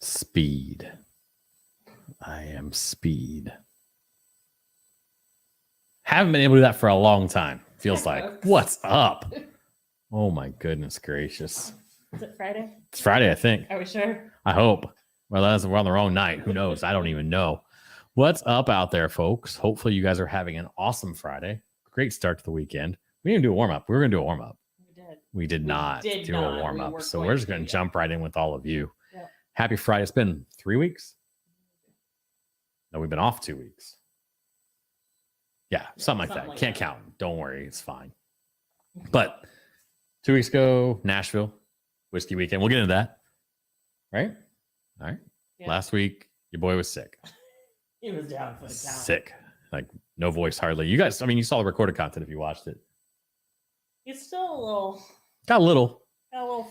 Speed. I am Speed. Haven't been able to do that for a long time. Feels like. What's up? Oh my goodness gracious. Is it Friday? It's Friday, I think. Are we sure? I hope. Well, we're on the wrong night. Who knows? I don't even know. What's up out there, folks? Hopefully you guys are having an awesome Friday. Great start to the weekend. We didn't do a warm-up. We were going to do a warm-up. We did not do a warm-up. So we're just going to jump right in with all of you. Yep. Happy Friday. It's been 3 weeks. No, we've been off 2 weeks. Yeah, something like that. Can't count. Don't worry. It's fine. But 2 weeks ago, Nashville, whiskey weekend. We'll get into that. Right? All right. Yeah. Last week, your boy was sick. He was down for the count. Sick. Like no voice hardly. You guys, I mean, you saw the recorded content if you watched it. He's still Got a little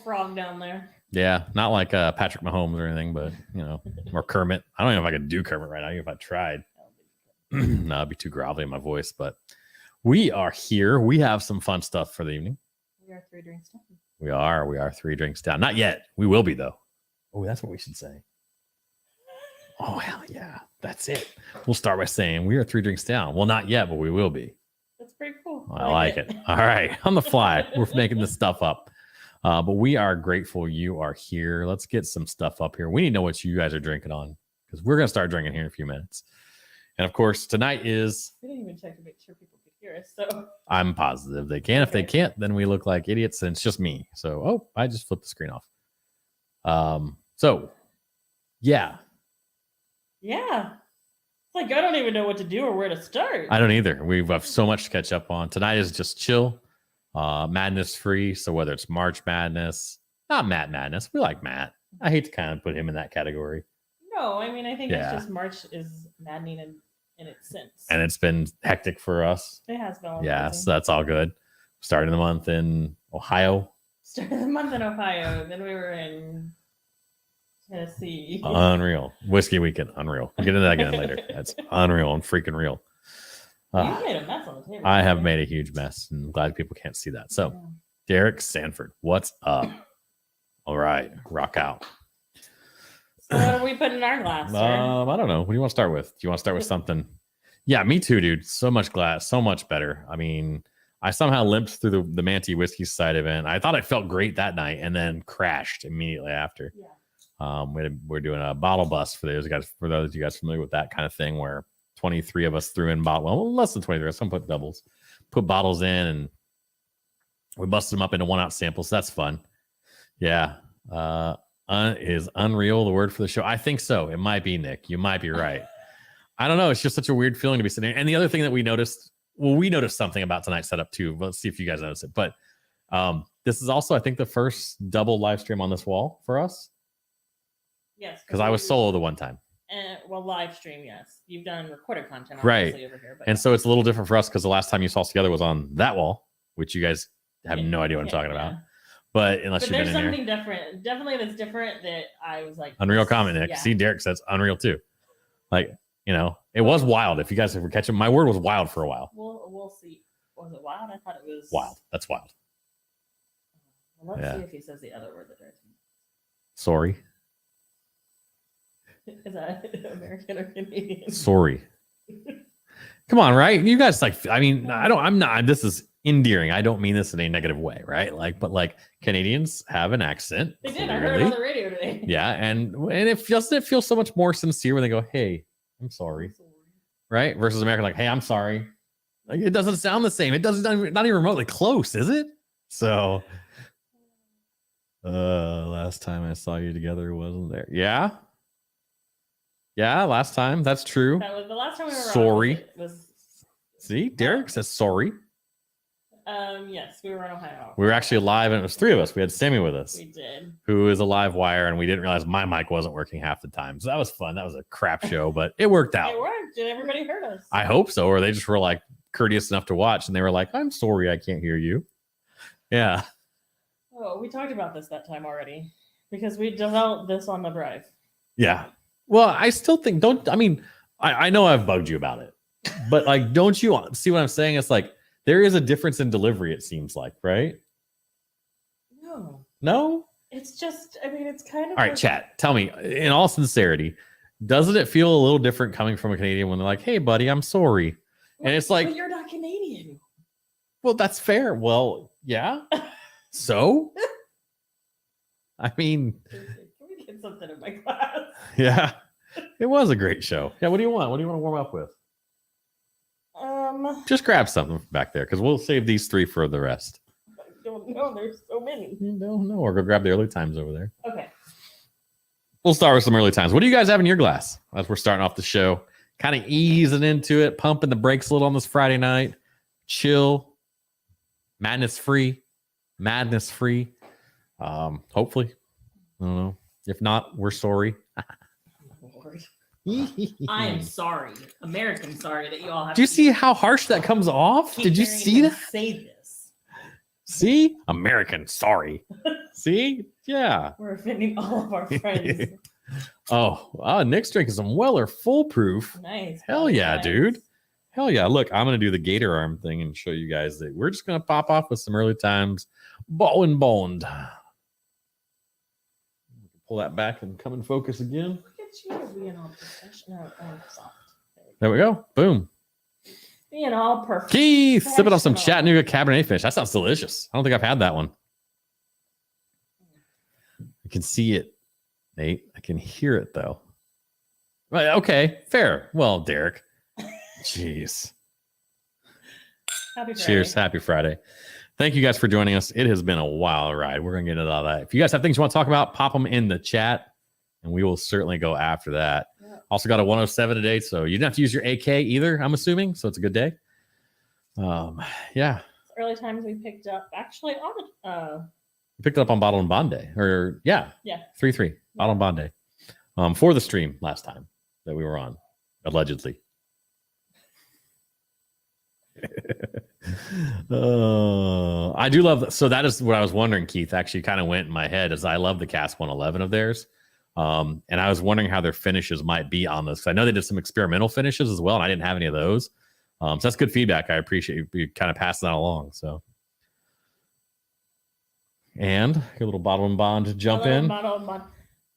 frog down there. Yeah, not like Patrick Mahomes or anything, but or Kermit. I don't know if I could do Kermit right now, even if I tried. No, it'd be too grovelly in my voice. But we are here. We have some fun stuff for the evening. We are 3 drinks down. We are 3 drinks down. Not yet. We will be though. Oh, that's what we should say. Oh hell yeah, that's it. We'll start by saying we are 3 drinks down. Well, not yet, but we will be. That's pretty cool. I like it. All right, on the fly, we're making this stuff up. But we are grateful you are here. Let's get some stuff up here. We need to know what you guys are drinking on because we're going to start drinking here in a few minutes. And of course, tonight is... We didn't even check to make sure people could hear us. So I'm positive they can. Okay. If they can't, then we look like idiots and it's just me. So, I just flipped the screen off. Yeah. Yeah. It's like I don't even know what to do or where to start. I don't either. We have so much to catch up on. Tonight is just chill. Madness free. So whether it's March Madness, not Matt Madness, we like Matt. I hate to kind of put him in that category. No, I mean, I think it's just March is maddening in its sense. And it's been hectic for us. It has been. Yeah, so that's all good. Starting the month in Ohio. Started the month in Ohio. Then we were in Tennessee. Unreal. Whiskey weekend. Unreal. We'll get into that again later. That's unreal and freaking real. You made a mess on the table. I have made a huge mess and I'm glad people can't see that. So, Derek Sanford, what's up? All right, rock out. So what do we put in our glass? I don't know. What do you want to start with? Do you want to start with something? Yeah, me too, dude. So much glass, so much better. I mean, I somehow limped through the Manti Whiskey Society event. I thought I felt great that night and then crashed immediately after. Yeah. We're doing a bottle bust for those of you guys familiar with that kind of thing where 23 of us threw in less than 23. Some put doubles, put bottles in, and we busted them up into 1 ounce samples. So that's fun. Yeah. Is unreal the word for the show? I think so. It might be, Nick. You might be right. I don't know. It's just such a weird feeling to be sitting there. And the other thing that we noticed something about tonight's setup too. Let's see if you guys notice it. But this is also, I think, the first double live stream on this wall for us. Yes. Because I was solo the one time. Live stream, yes. You've done recorded content, right? Over here, and so it's a little different for us because the last time you saw us together was on that wall, which you guys have no idea what I'm talking about. But unless you've been in here, there's something different. Definitely that's different that I was like... Unreal comment, Nick. Yeah. See, Derek says unreal too. Like, it was wild. If you guys ever catch it, my word was wild for a while. We'll see. Was it wild? I thought it was... Wild. That's wild. Well, let's see if he says the other word that drives me. Sorry. Is that American or Canadian? Sorry. Come on, right? You guys I'm not, this is endearing. I don't mean this in a negative way, right? But Canadians have an accent. They did. I heard it on the radio today. Yeah. And it feels so much more sincere when they go, hey, I'm sorry. Right? Versus American, like, hey, I'm sorry. Like, it doesn't sound the same. It doesn't, not even remotely close, is it? So, last time I saw you together wasn't there. Yeah. Yeah, last time. That's true. That was the last time we were sorry. Was See, Derek says sorry. Yes, we were in Ohio. We were actually live, and it was 3 of us. We had Sammy with us. We did. Who is a live wire, and we didn't realize my mic wasn't working half the time. So that was fun. That was a crap show, but it worked out. It worked. Did everybody heard us? I hope so. Or they just were courteous enough to watch, and they were like, I'm sorry, I can't hear you. Yeah. Oh, we talked about this that time already because we developed this on the drive. Yeah. Well, I still think I know I've bugged you about it, but don't you see what I'm saying? It's there is a difference in delivery, it seems like, right? No. It's just, I mean, it's kind of. All right, chat. Tell me, in all sincerity, doesn't it feel a little different coming from a Canadian when they're like, "Hey, buddy, I'm sorry," and it's like, but you're not Canadian. well, that's fair. Well, yeah. So, I mean, Can we get something in my class? yeah, it was a great show. Yeah. What do you want? What do you want to warm up with? Just grab something back there because we'll save these three for the rest. I don't know. There's so many. No, or go grab the early times over there. Okay. We'll start with some early times. What do you guys have in your glass as we're starting off the show? Kind of easing into it, pumping the brakes a little on this Friday night. Chill, madness free. Hopefully, I don't know. If not, we're sorry. Lord. I am sorry, American sorry that you all have. Do you see how harsh that comes off? keep Did you hearing see him that? Say this. See, American sorry. See, yeah. We're offending all of our friends. Nick's drinking some Weller foolproof. Nice. Hell yeah, nice. dude. Hell yeah. Look, I'm going to do the gator arm thing and show you guys that we're just going to pop off with some early times. Ball and bond. Pull that back and come in focus again. Look at you being all professional and soft. There we go. Boom. Being all perfect. Keith, sipping on some Professional. Chattanooga Cabernet Fish. That sounds delicious. I don't think I've had that one. I can see it, Nate. I can hear it, though. Right, okay, fair. Well, Derek. Jeez. Happy Friday. Cheers. Happy Friday. Thank you guys for joining us. It has been a wild ride. We're going to get into all that. If you guys have things you want to talk about, pop them in the chat, and we will certainly go after that. Yeah. Also got a 107 today, so you didn't have to use your AK either, I'm assuming. So it's a good day. Yeah. Early times we picked up actually on the Picked it up on Bottle and Bond Day. Or, yeah. Yeah. 3-3. Bottle and Bond Day. For the stream last time that we were on, allegedly. I do love that. So that is what I was wondering, Keith. Actually, kind of went in my head as I love the Cask 111 of theirs. And I was wondering how their finishes might be on this. I know they did some experimental finishes as well, and I didn't have any of those. So that's good feedback. I appreciate you kind of passing that along. So, and a little Bottle and Bond to jump in. Bottle and Bond.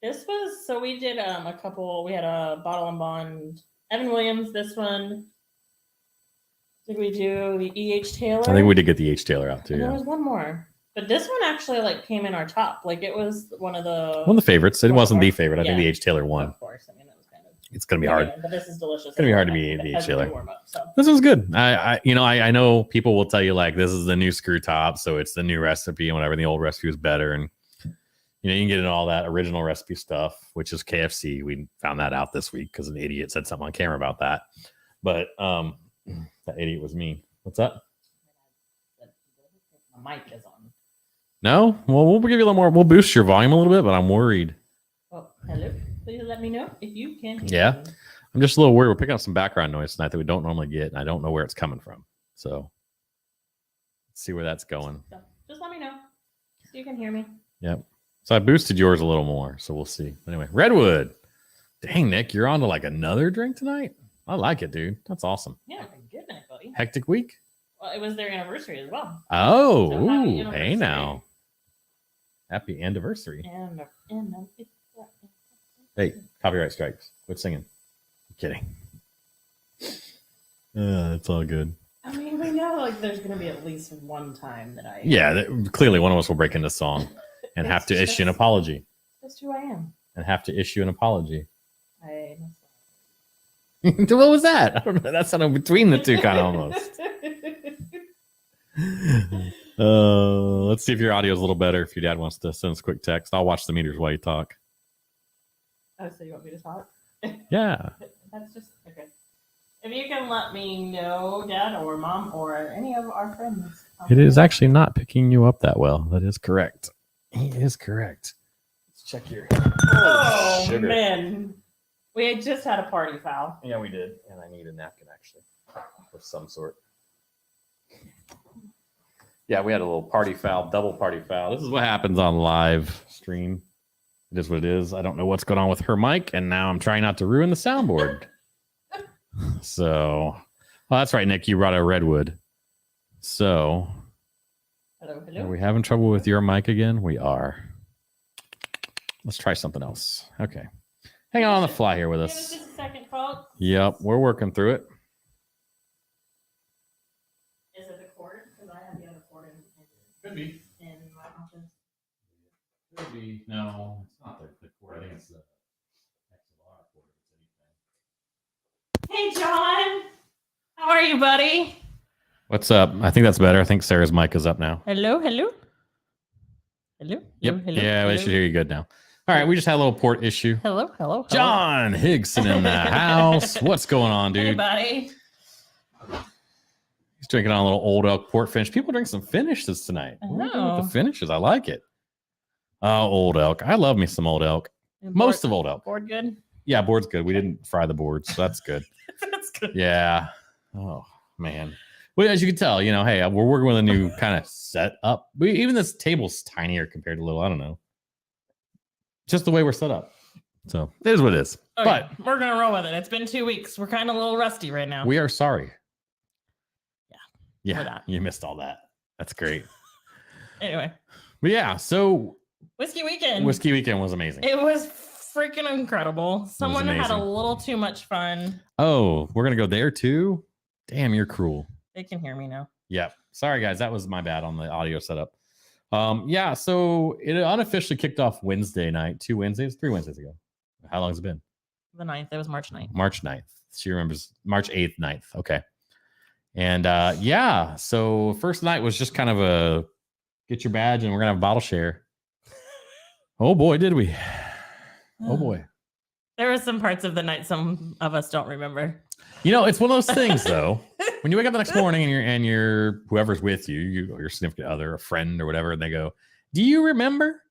This was so we did a couple. We had a Bottle and Bond. Evan Williams. This one. Did we do the E.H. Taylor? I think we did get the H. Taylor out too. And there Yeah. was one more, but this one actually came in our top. It was one of the Favorites. It wasn't the favorite. I think Yeah. the H. Taylor won. Of course, I mean that was kind of. It's gonna be hard. But this is delicious. It's gonna be hard to beat the H. Taylor. Warm-up, so. This was good. I know people will tell you like this is the new screw top, so it's the new recipe and whatever. The old recipe was better, and you can get into all that original recipe stuff, which is KFC. We found that out this week because an idiot said something on camera about that. But that idiot was me. What's up? My mic is on. No? Well, we'll give you a little more. We'll boost your volume a little bit, but I'm worried. Oh, hello. Please let me know if you can hear Yeah. me. I'm just a little worried. We're picking up some background noise tonight that we don't normally get, and I don't know where it's coming from. So let's see where that's going. So just let me know so you can hear me. Yep. So I boosted yours a little more, so we'll see. Anyway, Redwood. Dang, Nick, you're on to like another drink tonight? I like it, dude. That's awesome. Yeah, good night, buddy. Hectic week? Well, it was their anniversary as well. Oh, So happy ooh, anniversary. hey now. Happy anniversary. And Hey, copyright strikes. Quit singing. I'm kidding. It's all good. I mean, we know there's going to be at least one time that I. Yeah, clearly one of us will break into song and have to It's issue an just- apology. That's who I am. And have to issue an apology. I'm What was that? I don't know. That sounded between the two, kind of almost. Let's see if your audio is a little better. If your dad wants to send us a quick text, I'll watch the meters while you talk. Oh, so you want me to talk? Yeah. That's just okay. If you can let me know, Dad or Mom or any of our friends. It is actually not picking you up that well. That is correct. He is correct. Let's check your. Oh, sugar. man. We had just had a party foul. Yeah, we did. And I need a napkin, actually, of some sort. Yeah, we had a little party foul, double party foul. This is what happens on live stream. It is what it is. I don't know what's going on with her mic, and now I'm trying not to ruin the soundboard. So, that's right, Nick. You brought a Redwood. So, Hello, are hello. we having trouble with your mic again? We are. Let's try something else. Okay. Hang on the fly here with Give us us. just a second, folks. Yep, we're working through it. Is it the cord? Because I have the other cord Could be. in my office. Could be. No, it's not the cord. I think it's the XLR cord. Hey, John. How are you, buddy? What's up? I think that's better. I think Sarah's mic is up now. Hello, hello. Hello. Yep. Hello, Yeah, hello. we should hear you good now. All right, we just had a little port issue. Hello, hello, hello. John Higson in the house. What's going on, Hey, dude? buddy. He's drinking on a little Old Elk port finish. People drink some finishes tonight. I What are we doing know. with the finishes? I like it. Oh, Old Elk. I love me some Old Elk. Most of Old Elk. board good. Yeah, board's good. We didn't fry the boards, so that's good. That's good. Yeah. Oh man. Well, as you can tell, hey, we're working with a new kind of setup. Even this table's tinier compared to little. I don't know. Just the way we're set up. So it is what it is. Okay, But we're gonna roll with it. It's been 2 weeks. We're kind of a little rusty right now. we are sorry. Yeah, Yeah. for that. You missed all that. That's great. Anyway, But yeah, so whiskey weekend. Whiskey Weekend was amazing. It was freaking incredible. Someone had a amazing. little too much fun. Oh, we're gonna go there too? Damn, you're cruel. They can hear me now. Yep. Sorry guys, that was my bad on the audio setup. Yeah, so it unofficially kicked off Wednesday night, 3 Wednesdays ago. How long has it been? The 9th. It was March 9th. March 9th. She remembers March 8th, 9th. Okay. And yeah, so first night was just kind of a get your badge and we're gonna have a bottle share. Oh boy, did we. Oh boy. There were some parts of the night some of us don't remember. It's one of those things though. When you wake up the next morning and you're whoever's with you, your significant other, a friend or whatever, and they go, "Do you remember?"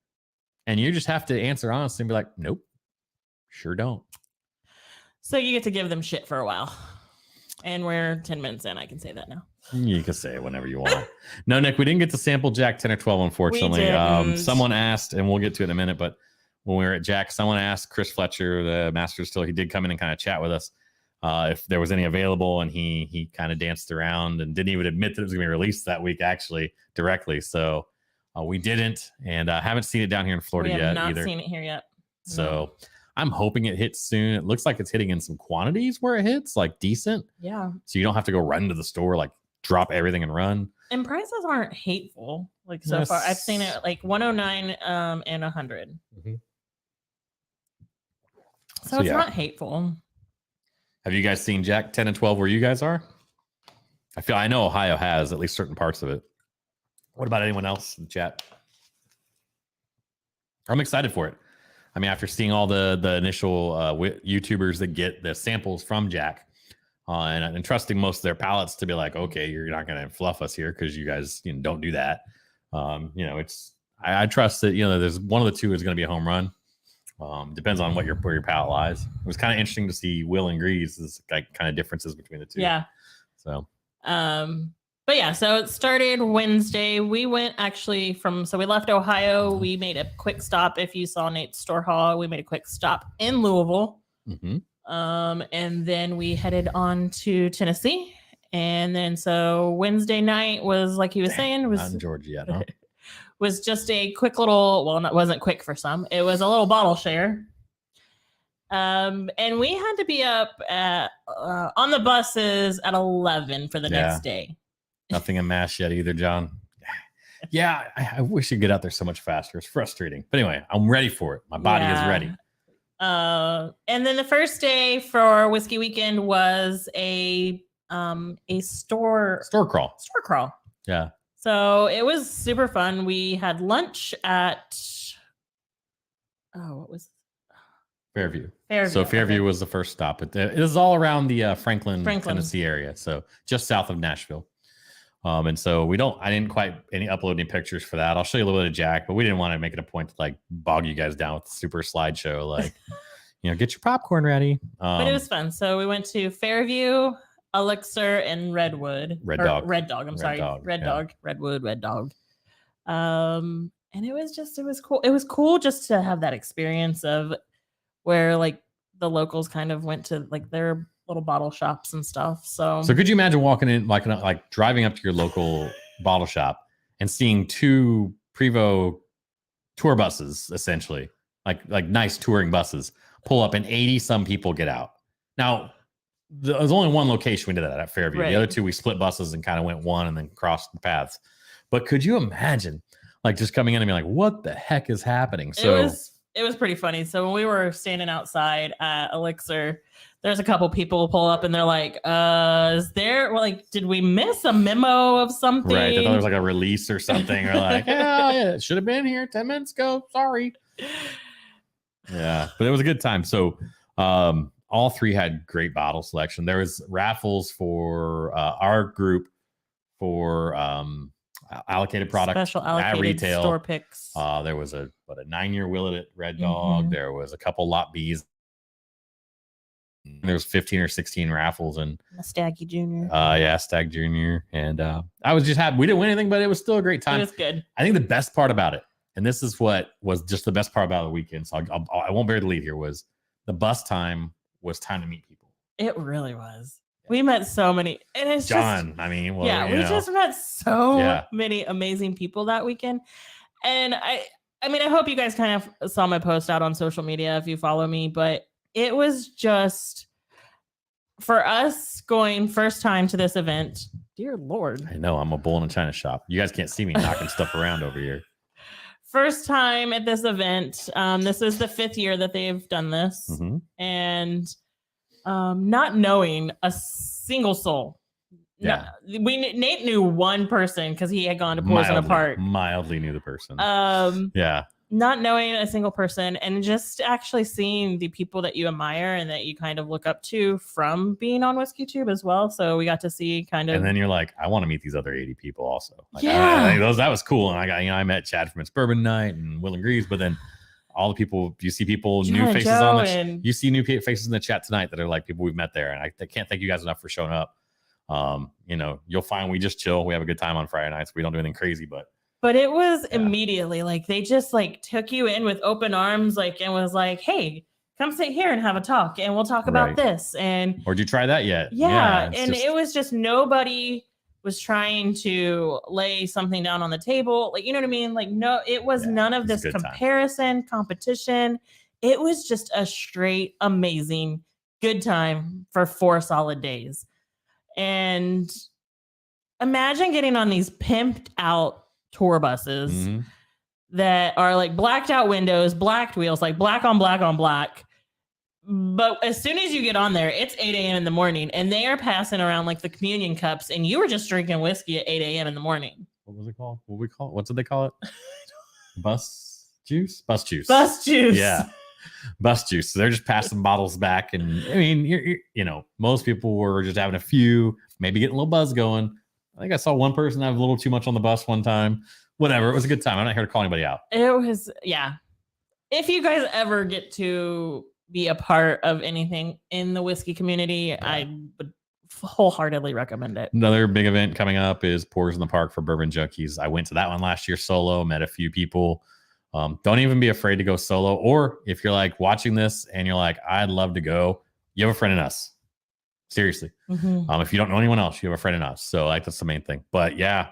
And you just have to answer honestly and be like, "Nope, sure don't." So you get to give them shit for a while. And we're 10 minutes in. I can say that now. You can say it whenever you want. No, Nick, we didn't get to sample Jack 10 or 12, unfortunately. didn't. Someone asked, and we'll get to it in a minute, but when we were at Jack, someone asked Chris Fletcher, the master still, he did come in and kind of chat with us if there was any available, and he kind of danced around and didn't even admit that it was going to be released that week, actually, directly. So we didn't, and haven't seen it down here in Florida We have yet not either. seen it here yet. So I'm hoping it hits soon. It looks like it's hitting in some quantities where it hits, like decent. Yeah. So you don't have to go run to the store, like drop everything and run. And prices aren't hateful. Like so far, I've seen it like 109 and 100. Mhm. So it's yeah. not hateful. Have you guys seen Jack 10 and 12 where you guys are? I know Ohio has at least certain parts of it. What about anyone else in the chat? I'm excited for it. I mean, after seeing all the initial YouTubers that get the samples from Jack and trusting most of their palates to be like, okay, you're not going to fluff us here because you guys don't do that. I trust that, there's one of the two is going to be a home run. Depends on where your palate lies. It was kind of interesting to see Will and Grease like kind of differences between the two. Yeah. So, but yeah, so it started Wednesday. We went actually we left Ohio. We made a quick stop. If you saw Nate's store haul, we made a quick stop in Louisville. mhm. And then we headed on to Tennessee. And then so Wednesday night was, like he was saying, Not in Georgia yet, huh? was just a quick little, well, it wasn't quick for some. It was a little bottle share. And we had to be up at, on the buses at 11 for the next day. Nothing in mass yet either, John. Yeah, I wish you'd get out there so much faster. It's frustrating. But anyway, I'm ready for it. My body is ready. And then the first day for Whiskey Weekend was a store crawl. Yeah. So it was super fun. We had lunch at what was Fairview. Fairview. So Fairview okay. was the first stop. It is all around the Franklin, Franklin. Tennessee area. So just south of Nashville. And so I didn't quite upload any pictures for that. I'll show you a little bit of Jack, but we didn't want to make it a point to like bog you guys down with the super slideshow. Like, get your popcorn ready. But it was fun. So we went to Fairview, Elixir, and Redwood. Red Dog. Red Dog. Red Dog. Redwood. Red Dog. And it was cool. It was cool just to have that experience of where like the locals kind of went to like their little bottle shops and stuff. So could you imagine walking in, like driving up to your local bottle shop and seeing two Prevost tour buses, essentially, like nice touring buses, pull up and 80 some people get out. Now, there's only one location we did that at Fairview. Right. The other two, we split buses and kind of went one and then crossed the paths. But could you imagine like just coming in and being like, what the heck is happening? So it was pretty funny. So when we were standing outside at Elixir, there's a couple people pull up and they're like, is there like, did we miss a memo of something? right. They thought there was like a release or something, or like, yeah, it should have been here 10 minutes ago. Sorry. Yeah, but it was a good time. So all three had great bottle selection. There was raffles for our group for allocated product, special allocated at retail store picks. There was a 9-year Willet Red Dog. Mhm. There was a couple Lot Bs. There was 15 or 16 raffles, and Staggy Jr. Stag Jr. And I was just happy. We didn't win anything, but it was still a great time. It was good. I think the best part about it, and this is what was just the best part about the weekend, so I won't bury the lead here, was the bus time was time to meet people. It really was. We met so many, and it's John, just, I mean, well, yeah, you we know. just met so Yeah. many amazing people that weekend. And I mean, I hope you guys kind of saw my post out on social media if you follow me, but it was just for us going first time to this event. Dear Lord. I know I'm a bull in a china shop. You guys can't see me knocking stuff around over here. First time at this event. This is the 5th year that they've done this. Mhm. And not knowing a single soul. Yeah. No, Nate knew one person because he had gone to Pours in a Park. Mildly knew the person. Yeah. Not knowing a single person and just actually seeing the people that you admire and that you kind of look up to from being on Whiskey Tube as well. So we got to see kind of. And then you're like, I want to meet these other 80 people also. Like, Yeah. I think that was cool. And I got, I met Chad from It's Bourbon Night and Will and Greaves, but then all the people, you see people, John new and faces Joe on the and- you see new faces in the chat tonight that are like people we've met there. And I can't thank you guys enough for showing up. You'll find we just chill. We have a good time on Friday nights. We don't do anything crazy, but it was Yeah. immediately like they just like took you in with open arms, like, and was like, hey, come sit here and have a talk and we'll talk about Right. this. And or did you try that yet? yeah, it's and just- it was just nobody was trying to lay something down on the table. Like, you know what I mean? Like, no, it was Yeah, none of it was a this good time. comparison, competition. It was just a straight, amazing, good time for 4 solid days. And imagine getting on these pimped out tour buses Mhm. that are like blacked out windows, blacked wheels, like black on black on black. But as soon as you get on there, it's 8 a.m. in the morning and they are passing around like the communion cups and you were just drinking whiskey at 8 a.m. in the morning. What was it called? What did they call it? Bus juice? Bus juice. Bus juice. Yeah. Bus juice. So they're just passing bottles back. And I mean, most people were just having a few, maybe getting a little buzz going. I think I saw one person have a little too much on the bus one time. Whatever. It was a good time. I'm not here to call anybody out. It was, yeah. If you guys ever get to be a part of anything in the whiskey community, I would wholeheartedly recommend it. Another big event coming up is Pours in the Park for Bourbon Junkies. I went to that one last year solo, met a few people. Don't even be afraid to go solo. Or if you're like watching this and you're like, I'd love to go, you have a friend in us. Seriously. Mhm. If you don't know anyone else, you have a friend in us. So like that's the main thing. But yeah.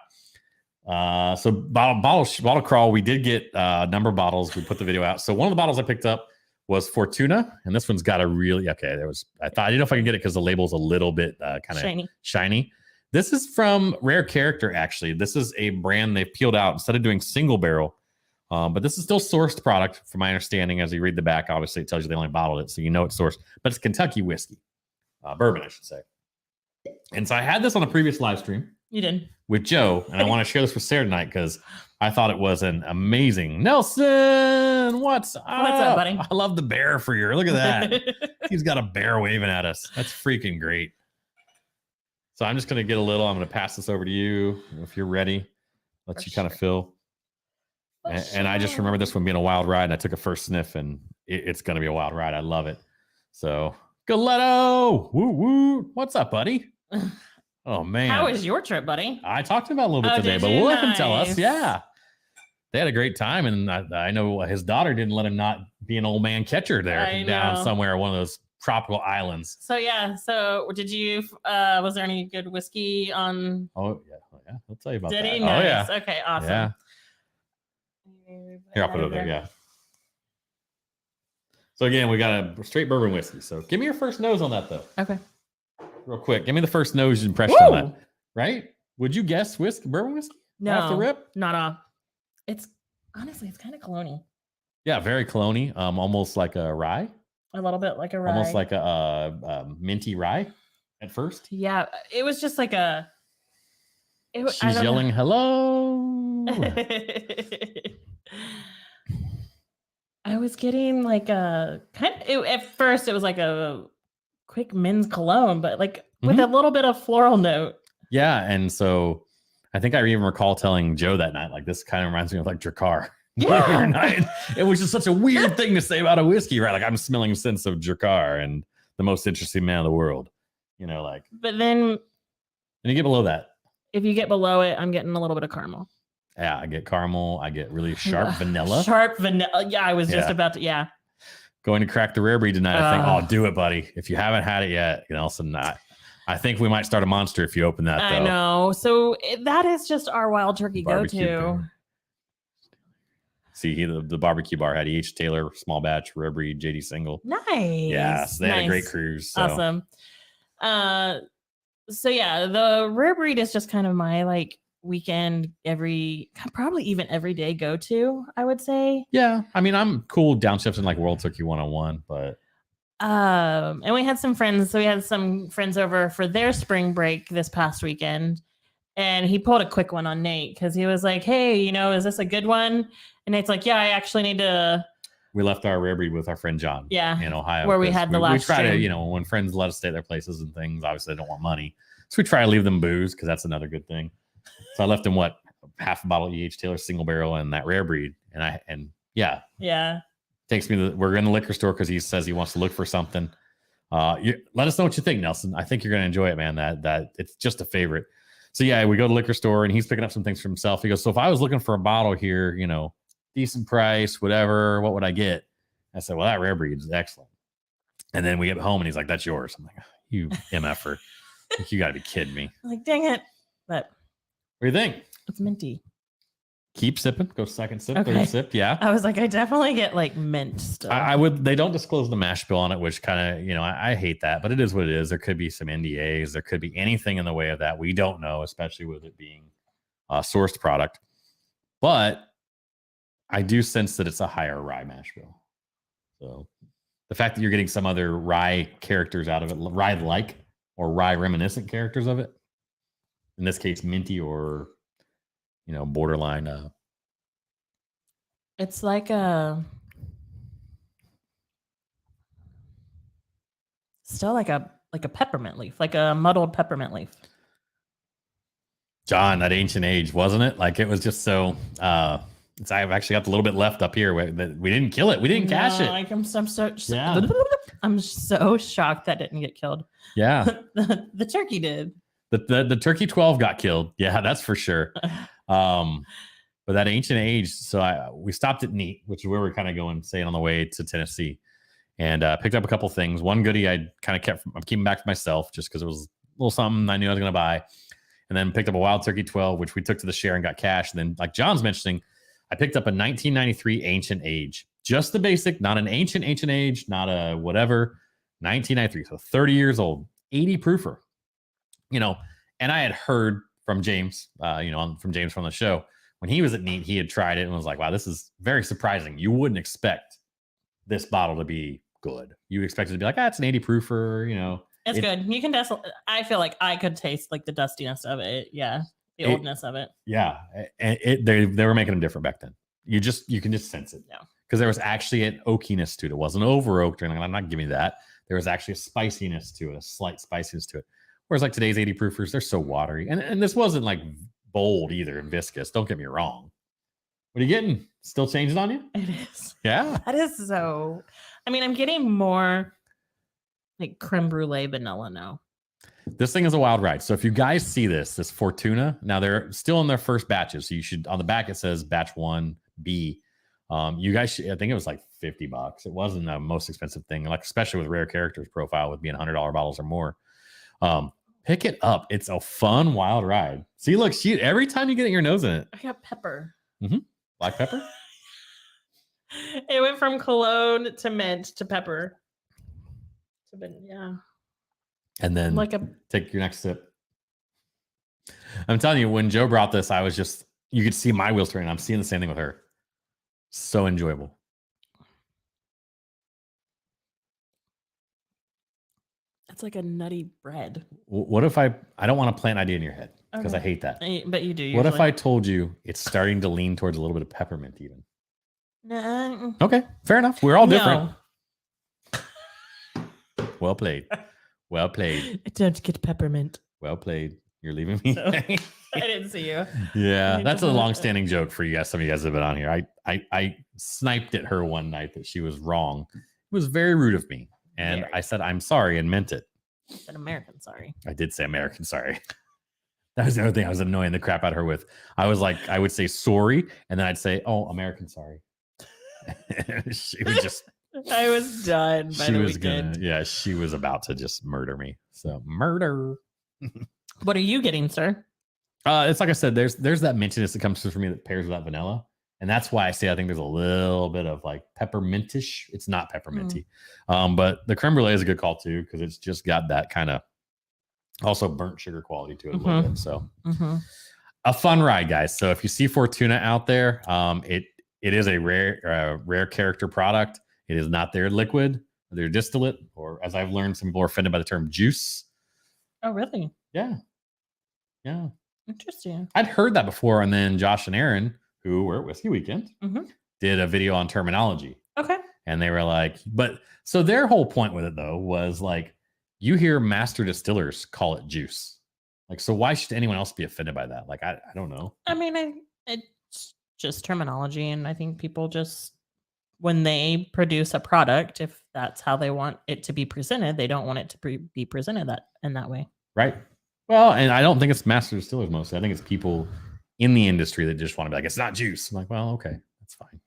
So bottle crawl, we did get a number of bottles. We put the video out. So one of the bottles I picked up was Fortuna, and this one's got a really I didn't know if I could get it because the label's a little bit kind of shiny. This is from Rare Character, actually. This is a brand they've peeled out instead of doing single barrel. But this is still sourced product, from my understanding. As you read the back, obviously it tells you they only bottled it, so you know it's sourced. But it's Kentucky whiskey, bourbon, I should say. And so I had this on a previous live stream. You did. With Joe, and I want to share this with Sarah tonight because I thought it was an amazing. Nelson, what's up, buddy? I love the bear for you. Look at that. He's got a bear waving at us. That's freaking great. So I'm just going to get a little. I'm going to pass this over to you if you're ready. Let you kind of fill. And I just remember this one being a wild ride. And I took a first sniff, and it's going to be a wild ride. I love it. So, Galetto, woo woo. What's up, buddy? Oh man, How was your trip, buddy? I talked about it a little bit today, did but you? we'll let him tell us. Nice. Yeah, they had a great time, and I know his daughter didn't let him not be an old man catcher there I down know. somewhere, one of those tropical islands. So yeah, so did you? Was there any good whiskey on? Oh yeah, I'll tell you about Did that. he? Oh Nice. yeah, Okay, awesome. yeah. Here, I'll put it there. Yeah. So again, we got a straight bourbon whiskey. So give me your first nose on that, though. Okay. Real quick. Give me the first nose impression on that. Right? Would you guess bourbon whiskey? No. Right off the rip? Not off. It's honestly, it's kind of cologne-y. Yeah, very cologne-y. Almost like a rye. A little bit like a rye. Almost like a minty rye at first. Yeah. It was just like a. She's yelling, hello. I was getting like a at first it was like a quick men's cologne, but like with a little bit of floral note. Yeah, and so I think I even recall telling Joe that night, like, this kind of reminds me of like Drakkar. Yeah. It was just such a weird thing to say about a whiskey, right? Like, I'm smelling a sense of Drakkar and the most interesting man in the world. You know, like. But then. And you get below that. If you get below it, I'm getting a little bit of caramel. Yeah, I get caramel. I get really sharp vanilla. Sharp vanilla. Yeah, I was just about to. Yeah. Going to crack the rare breed tonight. I think, oh, do it, buddy. If you haven't had it yet, you know, so not. I think we might start a monster if you open that, though. I know. So that is just our wild turkey go-to. See, the barbecue bar had E.H. Taylor, small batch, rare breed, JD single. Nice. Yes, they had a great cruise. So. Awesome. So yeah, the rare breed is just kind of my like weekend, probably even every day go-to, I would say. Yeah. I mean, I'm cool downshifting like World Turkey 101, but. And we had some friends. So we had some friends over for their spring break this past weekend. And he pulled a quick one on Nate because he was like, hey, you know, is this a good one? And Nate's like, yeah, I actually need to. We left our rare breed with our friend John. Yeah. In Ohio. Where we had the last. We try to, you know, when friends let us stay at their places and things, obviously they don't want money. So we try to leave them booze because that's another good thing. So I left him half a bottle of E.H. Taylor single barrel and that rare breed. And yeah. Yeah. Takes me we're in the liquor store because he says he wants to look for something. Let us know what you think, Nelson. I think you're going to enjoy it, man. That it's just a favorite. So yeah, we go to the liquor store and he's picking up some things for himself. He goes, so if I was looking for a bottle here, you know, decent price, whatever, what would I get? I said, well, that rare breed is excellent. And then we get home and he's like, that's yours. I'm like, you MFer. Like, you got to be kidding me. I'm like, dang it. But what do you think? It's minty. Keep sipping. Go second sip, okay. Third sip. Yeah. I was like, I definitely get like mint stuff. I would. They don't disclose the mash bill on it, which kind of, you know, I hate that, but it is what it is. There could be some NDAs. There could be anything in the way of that. We don't know, especially with it being a sourced product. But I do sense that it's a higher rye mash bill. So the fact that you're getting some other rye characters out of it, rye-like or rye reminiscent characters of it, in this case, minty or, you know, borderline. It's like a still like a peppermint leaf, like a muddled peppermint leaf. John, that ancient age, wasn't it? Like it was just so. I've actually got a little bit left up here. We didn't kill it. We didn't cash it. Like I'm so yeah. I'm so shocked that didn't get killed. Yeah, the turkey did. The turkey 12 got killed. Yeah, that's for sure. But that ancient age. So we stopped at Neat, which is where we're kind of going, saying on the way to Tennessee, and picked up a couple things. One goodie I kind of I'm keeping back for myself just because it was a little something I knew I was going to buy. And then picked up a Wild Turkey 12, which we took to the share and got cash. And then, like John's mentioning, I picked up a 1993 Ancient Age. Just the basic, not an ancient age, not a whatever. 1993, so 30 years old, 80 proofer. You know, and I had heard from James, from James from the show, when he was at Neat, he had tried it and was like, wow, this is very surprising. You wouldn't expect this bottle to be good. You expect it to be like, it's an 80 proofer, you know. It's good. You can I feel like I could taste like the dustiness of it. Yeah. The oldness of it. Yeah. And they were making them different back then. You can just sense it. Yeah. Because there was actually an oakiness to it. It wasn't over oaked or anything. I'm not giving you that. There was actually a spiciness to it, a slight spiciness to it. Whereas like today's 80 proofers, they're so watery. And this wasn't like bold either and viscous. Don't get me wrong. What are you getting? Still changing on you? It is. Yeah. That is so. I mean, I'm getting more like creme brulee vanilla now. This thing is a wild ride. So if you guys see this Fortuna, now they're still in their first batches. So you should, on the back, it says batch 1B. You guys should, I think it was like $50. It wasn't the most expensive thing, like especially with rare characters profile with being $100 bottles or more. Pick it up. It's a fun, wild ride. See, look, every time you get your nose in it. I got pepper. Mm-hmm. Black pepper? It went from cologne to mint to pepper. Yeah. And then Like a take your next sip. I'm telling you, when Joe brought this, I was just, you could see my wheels turning. I'm seeing the same thing with her. So enjoyable. it's like a nutty bread. What if I don't want to plant an idea in your head because I Okay. hate that. But you do. What if usually. I told you it's starting to lean towards a little bit of peppermint even? No. Okay, fair enough. We're all different. No. Well played. Well played. I don't get peppermint. Well played. You're leaving me. So, I didn't see you. Yeah, I that's a don't- long-standing joke for you guys. Some of you guys have been on here. I sniped at her one night that she was wrong. It was very rude of me, and Very. I said I'm sorry and meant it. An American, sorry. I did say American sorry. That was the other thing I was annoying the crap out of her with. I was like, I would say sorry, and then I'd say, "Oh, American sorry." She was just. I was done by She the was weekend. gonna. Yeah, she was about to just murder me. So murder. What are you getting, sir? It's like I said, there's that mintiness that comes through for me that pairs with that vanilla. And that's why I say I think there's a little bit of like peppermintish. It's not pepperminty. But the creme brulee is a good call too, because it's just got that kind of also burnt sugar quality to it a little bit. So a fun ride, guys. So if you see Fortuna out there, it is a rare character product. It is not their liquid, their distillate, or as I've learned, some people are offended by the term juice. Oh, really? Yeah. Yeah. Interesting. I'd heard that before, and then Josh and Aaron, who were at Whiskey Weekend, did a video on terminology. Okay. And they were like, but so their whole point with it though was like, you hear master distillers call it juice. Like, so why should anyone else be offended by that? Like, I don't know. I mean, it's just terminology, and I think people just, when they produce a product, if that's how they want it to be presented, they don't want it to be presented in that way. Right. Well, and I don't think it's master distillers mostly. I think it's people in the industry that just want to be like, it's not juice. I'm like, well, okay, that's fine.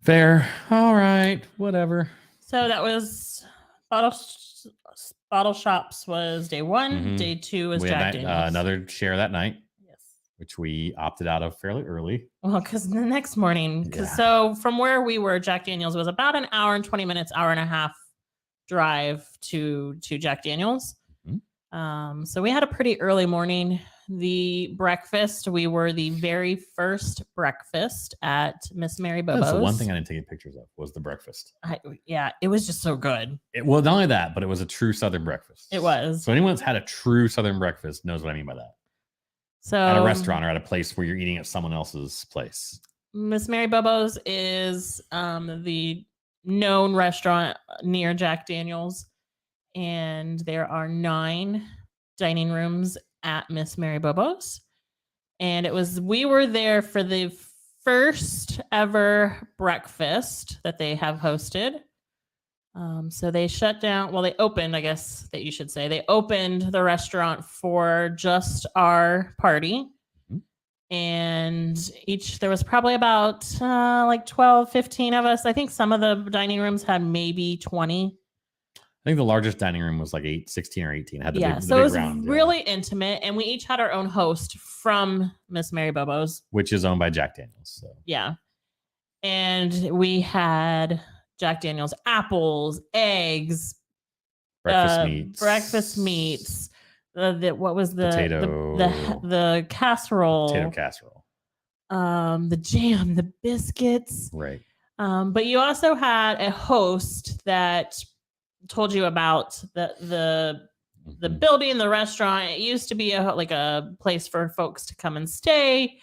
Fair. All right. Whatever. So that was Bottle Shops was day one. Day two was We Jack had Daniels. another share that night, Yes. which we opted out of fairly early. Well, because the next morning, Yeah. so from where we were, Jack Daniels was about an hour and 20 minutes, hour and a half drive to Jack Daniels. So we had a pretty early morning. The breakfast, we were the very first breakfast at Miss Mary Bobo's. That's the one thing I didn't take pictures of was the breakfast. Yeah, it was just so good. Well, not only that, but it was a true Southern breakfast. It was. So anyone that's had a true Southern breakfast knows what I mean by that. So At a restaurant or at a place where you're eating at someone else's place. Miss Mary Bobo's is the known restaurant near Jack Daniels, and there are 9 dining rooms at Miss Mary Bobo's. And we were there for the first ever breakfast that they have hosted. So they shut down, well, they opened, I guess that you should say, they opened the restaurant for just our party. And there was probably about like 12, 15 of us. I think some of the dining rooms had maybe 20. I think the largest dining room was like 16 or 18. Had the big, So the it big was round, really intimate, and we each had our own host from Miss Mary Bobo's, which is owned by Jack Daniels. So yeah, and we had Jack Daniels apples, eggs, breakfast meats. What was the potato the casserole? Potato casserole. The jam, the biscuits. Right. But you also had a host that told you about the building, the restaurant. It used to be a place for folks to come and stay.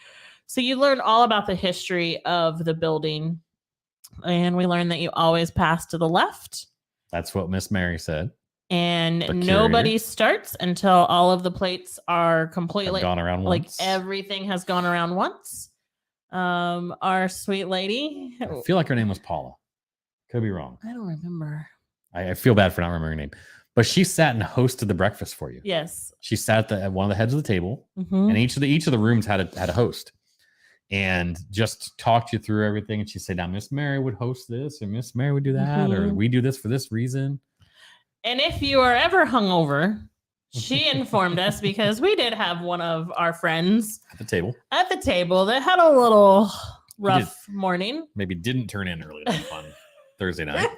So you learned all about the history of the building. And we learned that you always pass to the left. That's what Miss Mary said. And nobody starts until all of the plates are completely gone around once. Like everything has gone around once. Our sweet lady. I feel like her name was Paula. Could be wrong. I don't remember. I feel bad for not remembering her name. But she sat and hosted the breakfast for you. Yes. She sat at one of the heads of the table, and each of the rooms had a host, and just talked you through everything. And she said, "Now Miss Mary would host this, and Miss Mary would do that, or we do this for this reason." And if you are ever hungover, she informed us, because we did have one of our friends At the table that had a little rough morning. Maybe didn't turn in early enough on Thursday night.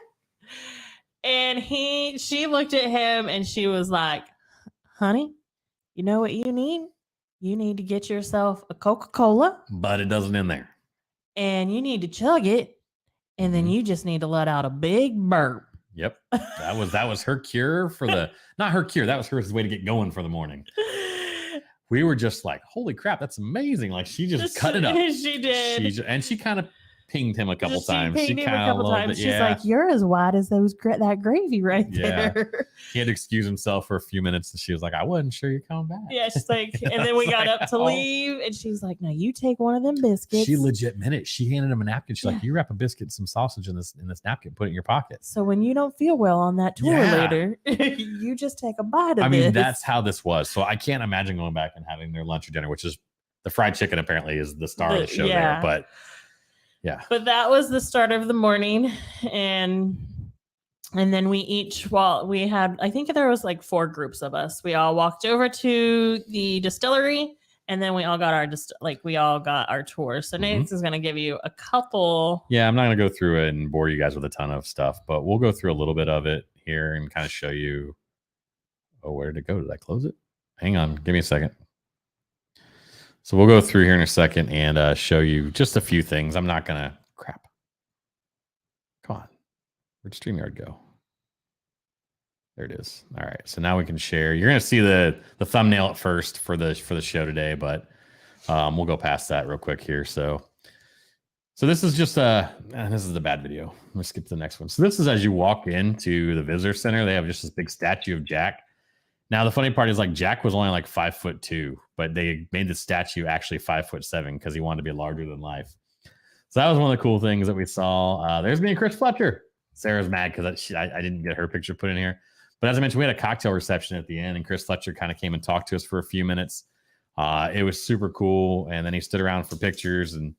And she looked at him and she was like, honey, you know what you need? You need to get yourself a Coca-Cola. But it doesn't in there. And you need to chug it. And then you just need to let out a big burp. Yep. That was her cure for not her cure. That was her way to get going for the morning. We were just like, holy crap, that's amazing. Like she just cut it up. She did. And she kind of pinged him a couple times. She kind of loved it. She's like, you're as white as that gravy right there. He had to excuse himself for a few minutes, and she was like, I wasn't sure you're coming back. Yeah, she's like, and then we got up to leave, and she's like, no, you take one of them biscuits. She legit meant it. She handed him a napkin. She's like, you wrap a biscuit and some sausage in this napkin, put it in your pocket. So when you don't feel well on that tour later, you just take a bite of it. I mean, that's how this was. So I can't imagine going back and having their lunch or dinner, which is the fried chicken apparently is the star of the show there. But yeah. But that was the start of the morning. And then we had, I think there was like 4 groups of us. We all walked over to the distillery and then we all got our tour. So Nate is going to give you a couple. Yeah, I'm not going to go through it and bore you guys with a ton of stuff, but we'll go through a little bit of it here and kind of show you. Oh, where did it go? Did I close it? Hang on. Give me a second. So we'll go through here in a second and show you just a few things. I'm not going to crap. Come on. Where'd StreamYard go? There it is. All right. So now we can share. You're going to see the thumbnail at first for the show today, but we'll go past that real quick here. So this is just this is a bad video. Let's skip to the next one. So this is as you walk into the visitor center, they have just this big statue of Jack. Now, the funny part is like Jack was only like 5'2", but they made the statue actually 5'7" because he wanted to be larger than life. So that was one of the cool things that we saw. There's me and Chris Fletcher. Sarah's mad because I didn't get her picture put in here. But as I mentioned, we had a cocktail reception at the end, and Chris Fletcher kind of came and talked to us for a few minutes. It was super cool. And then he stood around for pictures. And,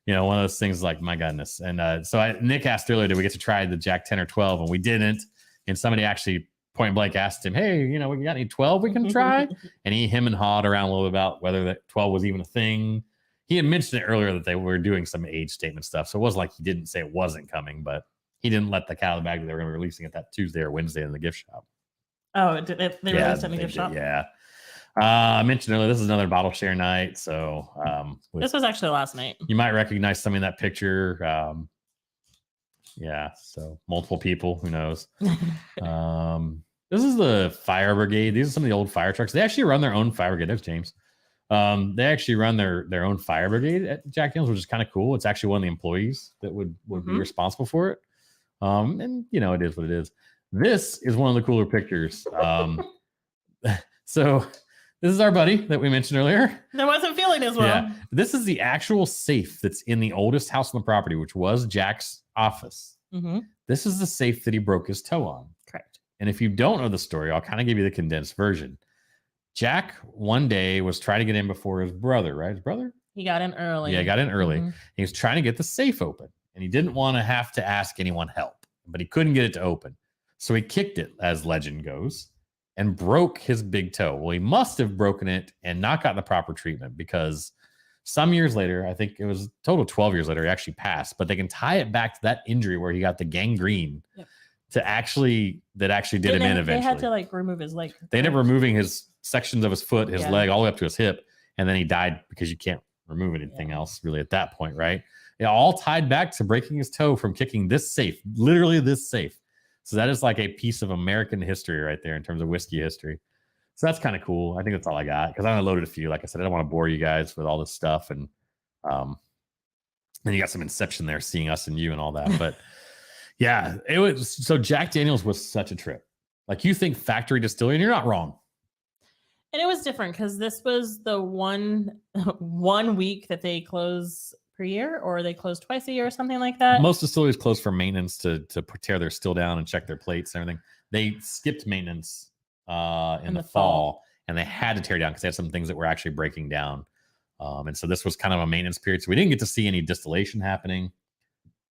one of those things like, my goodness. And so Nick asked earlier, did we get to try the Jack 10 or 12? And we didn't. And somebody actually point blank asked him, hey, we got any 12 we can try? And him and hawed around a little bit about whether that 12 was even a thing. He had mentioned it earlier that they were doing some age statement stuff. So it wasn't like he didn't say it wasn't coming, but he didn't let the cat out of the bag that they were going to be releasing it that Tuesday or Wednesday in the gift shop. Oh, did they released it in the gift shop? Yeah. I mentioned earlier, this is another bottle share night. So this was actually last night. You might recognize some in that picture. Yeah, so multiple people, who knows? This is the fire brigade. These are some of the old fire trucks. They actually run their own fire brigade. There's James. They actually run their own fire brigade at Jack Daniel's, which is kind of cool. It's actually one of the employees that would be responsible for it. And it is what it is. This is one of the cooler pictures. So this is our buddy that we mentioned earlier. That wasn't feeling as well. Yeah, this is the actual safe that's in the oldest house on the property, which was Jack's office. This is the safe that he broke his toe on. Correct. And if you don't know the story, I'll kind of give you the condensed version. Jack one day was trying to get in before his brother, right? His brother? He got in early. Yeah, he got in early. He was trying to get the safe open, and he didn't want to have to ask anyone help, but he couldn't get it to open. So he kicked it, as legend goes, and broke his big toe. Well, he must have broken it and not gotten the proper treatment, because some years later, I think it was total 12 years later, he actually passed, but they can tie it back to that injury where he got the gangrene did him in eventually. They had to remove his leg. They ended up removing his sections of his foot, his leg, all the way up to his hip. And then he died because you can't remove anything else really at that point, right? It all tied back to breaking his toe from kicking this safe, literally this safe. So that is like a piece of American history right there in terms of whiskey history. So that's kind of cool. I think that's all I got, because I only loaded a few. Like I said, I don't want to bore you guys with all this stuff. And then you got some Inception there, seeing us and you and all that. But yeah, it was. So Jack Daniel's was such a trip. Like, you think factory distillery, and you're not wrong. And it was different because this was the one week that they close per year, or they close twice a year or something like that. Most distilleries close for maintenance to tear their still down and check their plates and everything. They skipped maintenance in the fall, and they had to tear down because they had some things that were actually breaking down. And so this was kind of a maintenance period. So we didn't get to see any distillation happening.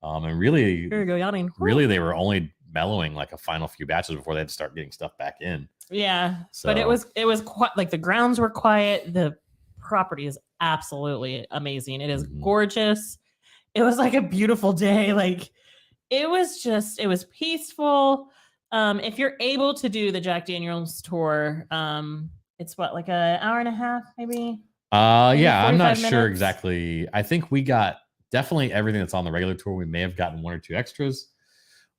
And really, here we go, yawning. Really, they were only mellowing like a final few batches before they had to start getting stuff back in. Yeah. So, but it was quite like the grounds were quiet. The property is absolutely amazing. It is gorgeous. it was like a beautiful day. Like it was peaceful. If you're able to do the Jack Daniels tour, it's what, like an hour and a half, maybe? Maybe Yeah, I'm not 45 sure minutes? exactly. I think we got definitely everything that's on the regular tour. We may have gotten one or two extras,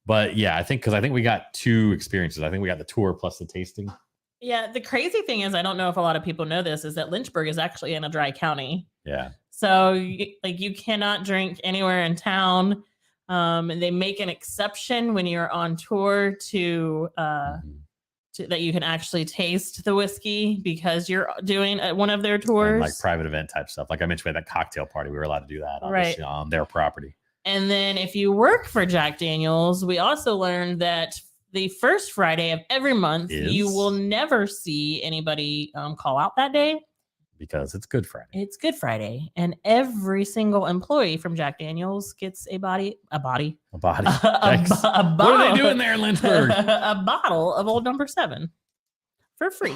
but yeah, I think we got two experiences. I think we got the tour plus the tasting. Yeah, the crazy thing is, I don't know if a lot of people know this, is that Lynchburg is actually in a dry county. Yeah. So you cannot drink anywhere in town. And they make an exception when you're on tour to that you can actually taste the whiskey because you're doing one of their tours. And like private event type stuff. Like I mentioned, we had that cocktail party. We were allowed to do that obviously on their property. And then if you work for Jack Daniels, we also learned that the first Friday of every month, you will never see anybody call out that day. Because it's Good Friday. It's Good Friday. And every single employee from Jack Daniels gets a bottle. What are they doing there in Lynchburg? A bottle of Old Number 7 for free.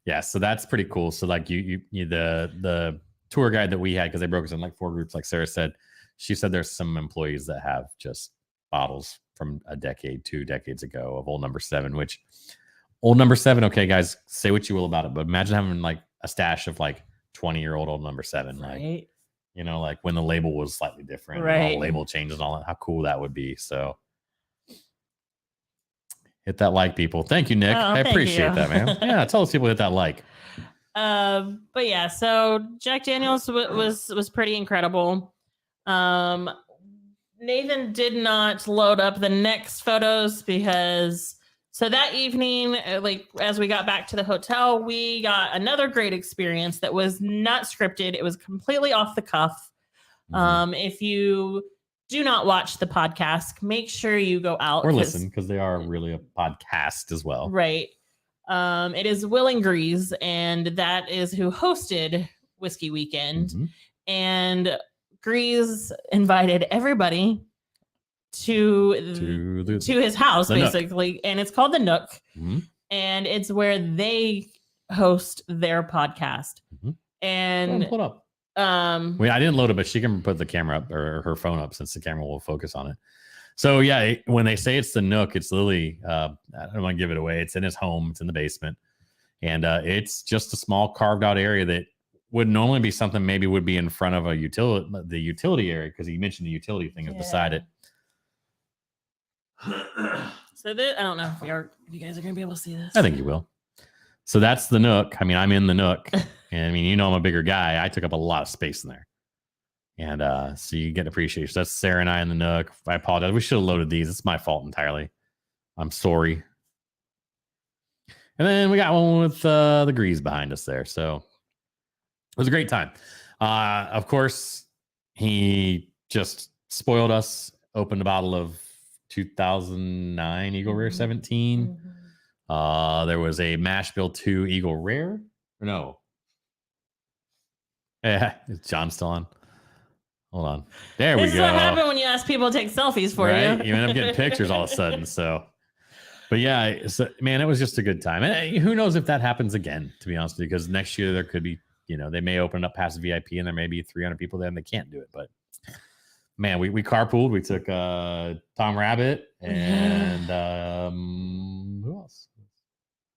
Yeah, so that's pretty cool. So like the tour guide that we had, because they broke us in like 4 groups, like Sarah said, she said there's some employees that have just bottles from a decade, 2 decades ago of Old Number 7, which Old Number 7, okay, guys, say what you will about it, but imagine having like a stash of like 20-year-old Old Number 7, like, you know, like when the label was slightly different, and all the label changes and all that, how cool that would be. So hit that like, people. Thank you, Nick. I appreciate that, man. Yeah, tell us people hit that like. But yeah, so Jack Daniels was pretty incredible. Nathan did not load up the next photos because so that evening, like as we got back to the hotel, we got another great experience that was not scripted. It was completely off the cuff. If you do not watch the podcast, make sure you go out or listen, because they are really a podcast as well. Right. It is Will and Grease, and that is who hosted Whiskey Weekend. And Grease invited everybody to his house, basically, and it's called the Nook, and it's where they host their podcast. And pull it up. I didn't load it, but she can put the camera up or her phone up since the camera will focus on it. So yeah, when they say it's the Nook, it's literally I don't want to give it away. It's in his home. It's in the basement, and it's just a small carved out area that would normally be something maybe would be in front of the utility area, because he mentioned the utility thing is beside it. So I don't know if you guys are gonna be able to see this. I think you will. So that's the Nook. I mean, I'm in the Nook, and I mean, you know, I'm a bigger guy. I took up a lot of space in there, and so you get appreciation. So that's Sarah and I in the Nook. I apologize. We should have loaded these. It's my fault entirely. I'm sorry. And then we got one with the Grease behind us there. So it was a great time. Of course, he just spoiled us. Opened a bottle of 2009 Eagle Rare 17. There was a Mash Bill 2 Eagle Rare. No. Yeah, is John still on? Hold on. There we go. This is what happened when you ask people to take selfies for you. You end up getting pictures all of a sudden. So, but yeah, so, man, it was just a good time. And who knows if that happens again, to be honest with you, because next year there could be, you know, they may open up past VIP and there may be 300 people there and they can't do it. But man, we carpooled. We took Tom Rabbit and who else?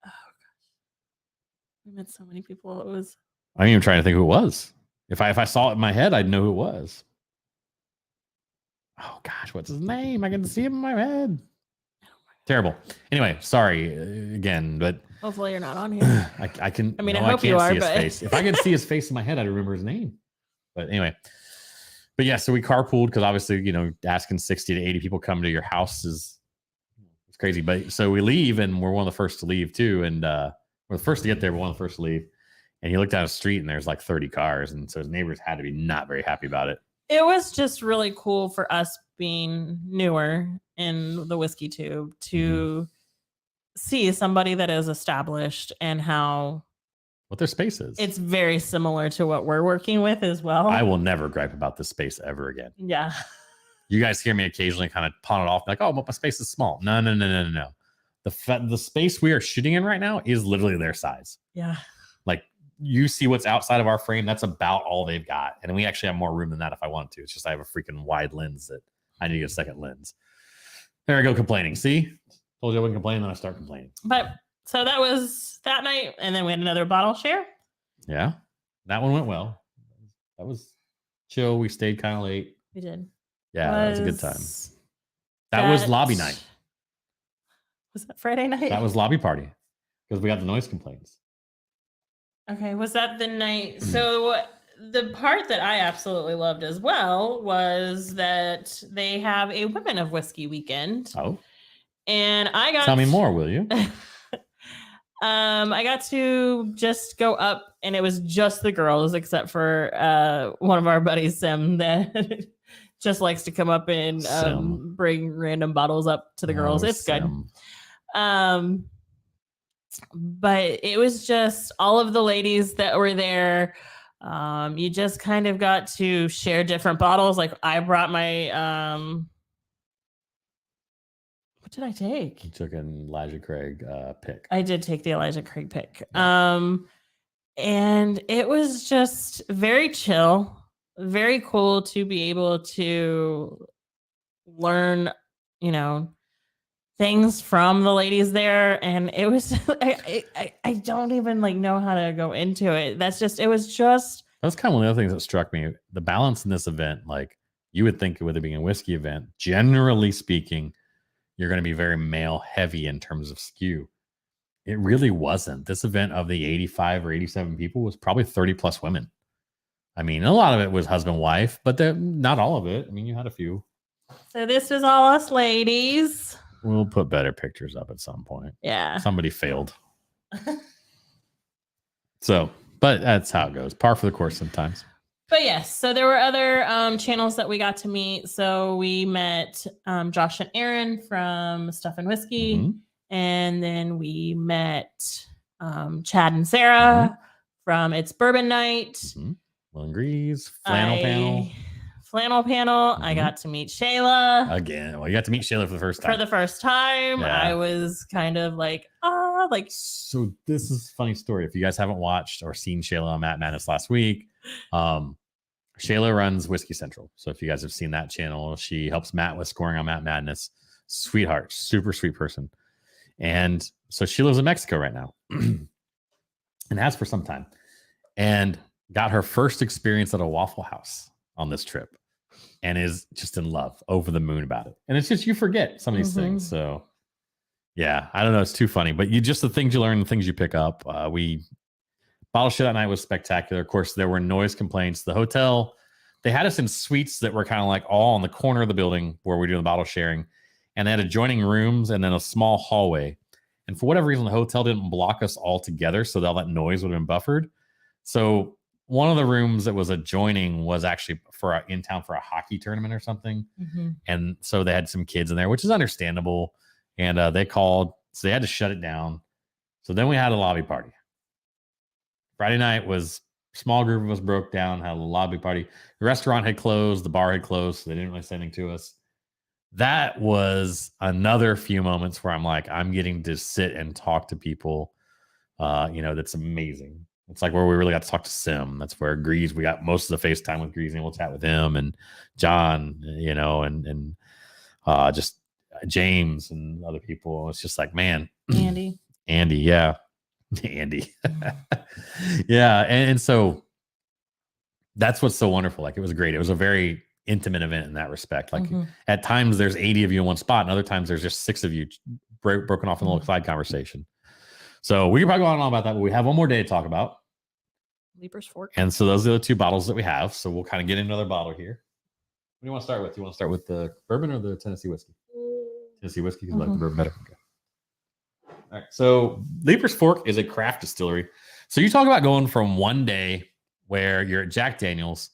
Oh gosh, we met so many people. It was. I'm even trying to think who it was. If I saw it in my head, I'd know who it was. Oh gosh, what's his name? I can see him in my head. Terrible. Anyway, sorry again, but hopefully you're not on here. I can. I mean, no, I hope you are. See his face. If I could see his face in my head, I'd remember his name. But anyway. But yeah, so we carpooled because obviously, you know, asking 60 to 80 people come to your house is it's crazy. But so we leave and we're one of the first to leave too. And we're the first to get there, but one of the first to leave. And he looked down the street and there's like 30 cars. And so his neighbors had to be not very happy about it. It was just really cool for us being newer in the whiskey tube to see somebody that is established and how what their space is. It's very similar to what we're working with as well. I will never gripe about this space ever again. Yeah. You guys hear me occasionally kind of pawn it off like, oh, but my space is small. No. The space we are shooting in right now is literally their size. Yeah. Like you see what's outside of our frame. That's about all they've got. And we actually have more room than that if I wanted to. It's just I have a freaking wide lens that I need a second lens. There I go complaining. See? Told you I wouldn't complain, then I start complaining. But so that was that night, and then we had another bottle share. Yeah. That one went well. That was chill. We stayed kind of late. We did. Yeah, that was a good time. That was lobby night. Was that Friday night? That was lobby party because we got the noise complaints. Okay, was that the night? So the part that I absolutely loved as well was that they have a Women of Whiskey weekend. Oh. And I got Tell me more, will you? I got to just go up, and it was just the girls, except for one of our buddies, Sim, that just likes to come up and bring random bottles up to the girls. It's Sim. Good. But it was just all of the ladies that were there. You just kind of got to share different bottles. Like I brought my what did I take? You took an Elijah Craig pick. I did take the Elijah Craig pick. And it was just very chill, very cool to be able to learn, things from the ladies there. And it was I don't even know how to go into it. That's kind of one of the things that struck me. The balance in this event, you would think with it being a whiskey event, generally speaking, you're going to be very male heavy in terms of skew. It really wasn't. This event of the 85 or 87 people was probably 30 plus women. I mean, a lot of it was husband, wife, but not all of it. I mean, you had a few. So this was all us ladies. We'll put better pictures up at some point. Yeah. Somebody failed. But that's how it goes. Par for the course sometimes. But yes, so there were other channels that we got to meet. So we met Josh and Aaron from Stuff and Whiskey. Mm-hmm. And then we met Chad and Sarah from It's Bourbon Night. Mm-hmm. Will and Grease, Flannel Panel. Mm-hmm. I got to meet Shayla. Again. Well, you got to meet Shayla for the first time. Yeah. I was kind of So this is a funny story. If you guys haven't watched or seen Shayla on Matt Madness last week, Shayla runs Whiskey Central. So if you guys have seen that channel, she helps Matt with scoring on Matt Madness. Sweetheart, super sweet person. And so she lives in Mexico right now and has for some time, and got her first experience at a Waffle House on this trip and is just in love, over the moon about it. And it's just, you forget some of these things. So yeah, I don't know. It's too funny, but the things you learn, the things you pick up. Bottle share that night was spectacular. Of course, there were noise complaints. The hotel, they had us in suites that were kind of all on the corner of the building where we're doing the bottle sharing. And they had adjoining rooms and then a small hallway. And for whatever reason, the hotel didn't block us all together, so all that noise would have been buffered. So one of the rooms that was adjoining was actually in town for a hockey tournament or something. Mm-hmm. And so they had some kids in there, which is understandable. And they called, so they had to shut it down. So then we had a lobby party. Friday night was a small group of us broke down, had a lobby party. The restaurant had closed, the bar had closed, so they didn't really say anything to us. That was another few moments where I'm getting to sit and talk to people. That's amazing. It's where we really got to talk to Sim. That's where Grease, we got most of the FaceTime with Grease, and we'll chat with him and John, and just James and other people. It's just man. Andy, yeah. Andy. Yeah. And so that's what's so wonderful. It was great. It was a very intimate event in that respect. At times there's 80 of you in one spot, and other times there's just 6 of you broken off in a little side conversation. So we can probably go on and on about that, but we have one more day to talk about Leaper's Fork. And so those are the 2 bottles that we have. So we'll kind of get another bottle here. What do you want to start with? Do you want to start with the bourbon or the Tennessee whiskey? Tennessee whiskey, because I like the bourbon better. Okay. All right. So Leaper's Fork is a craft distillery. So you talk about going from one day where you're at Jack Daniel's,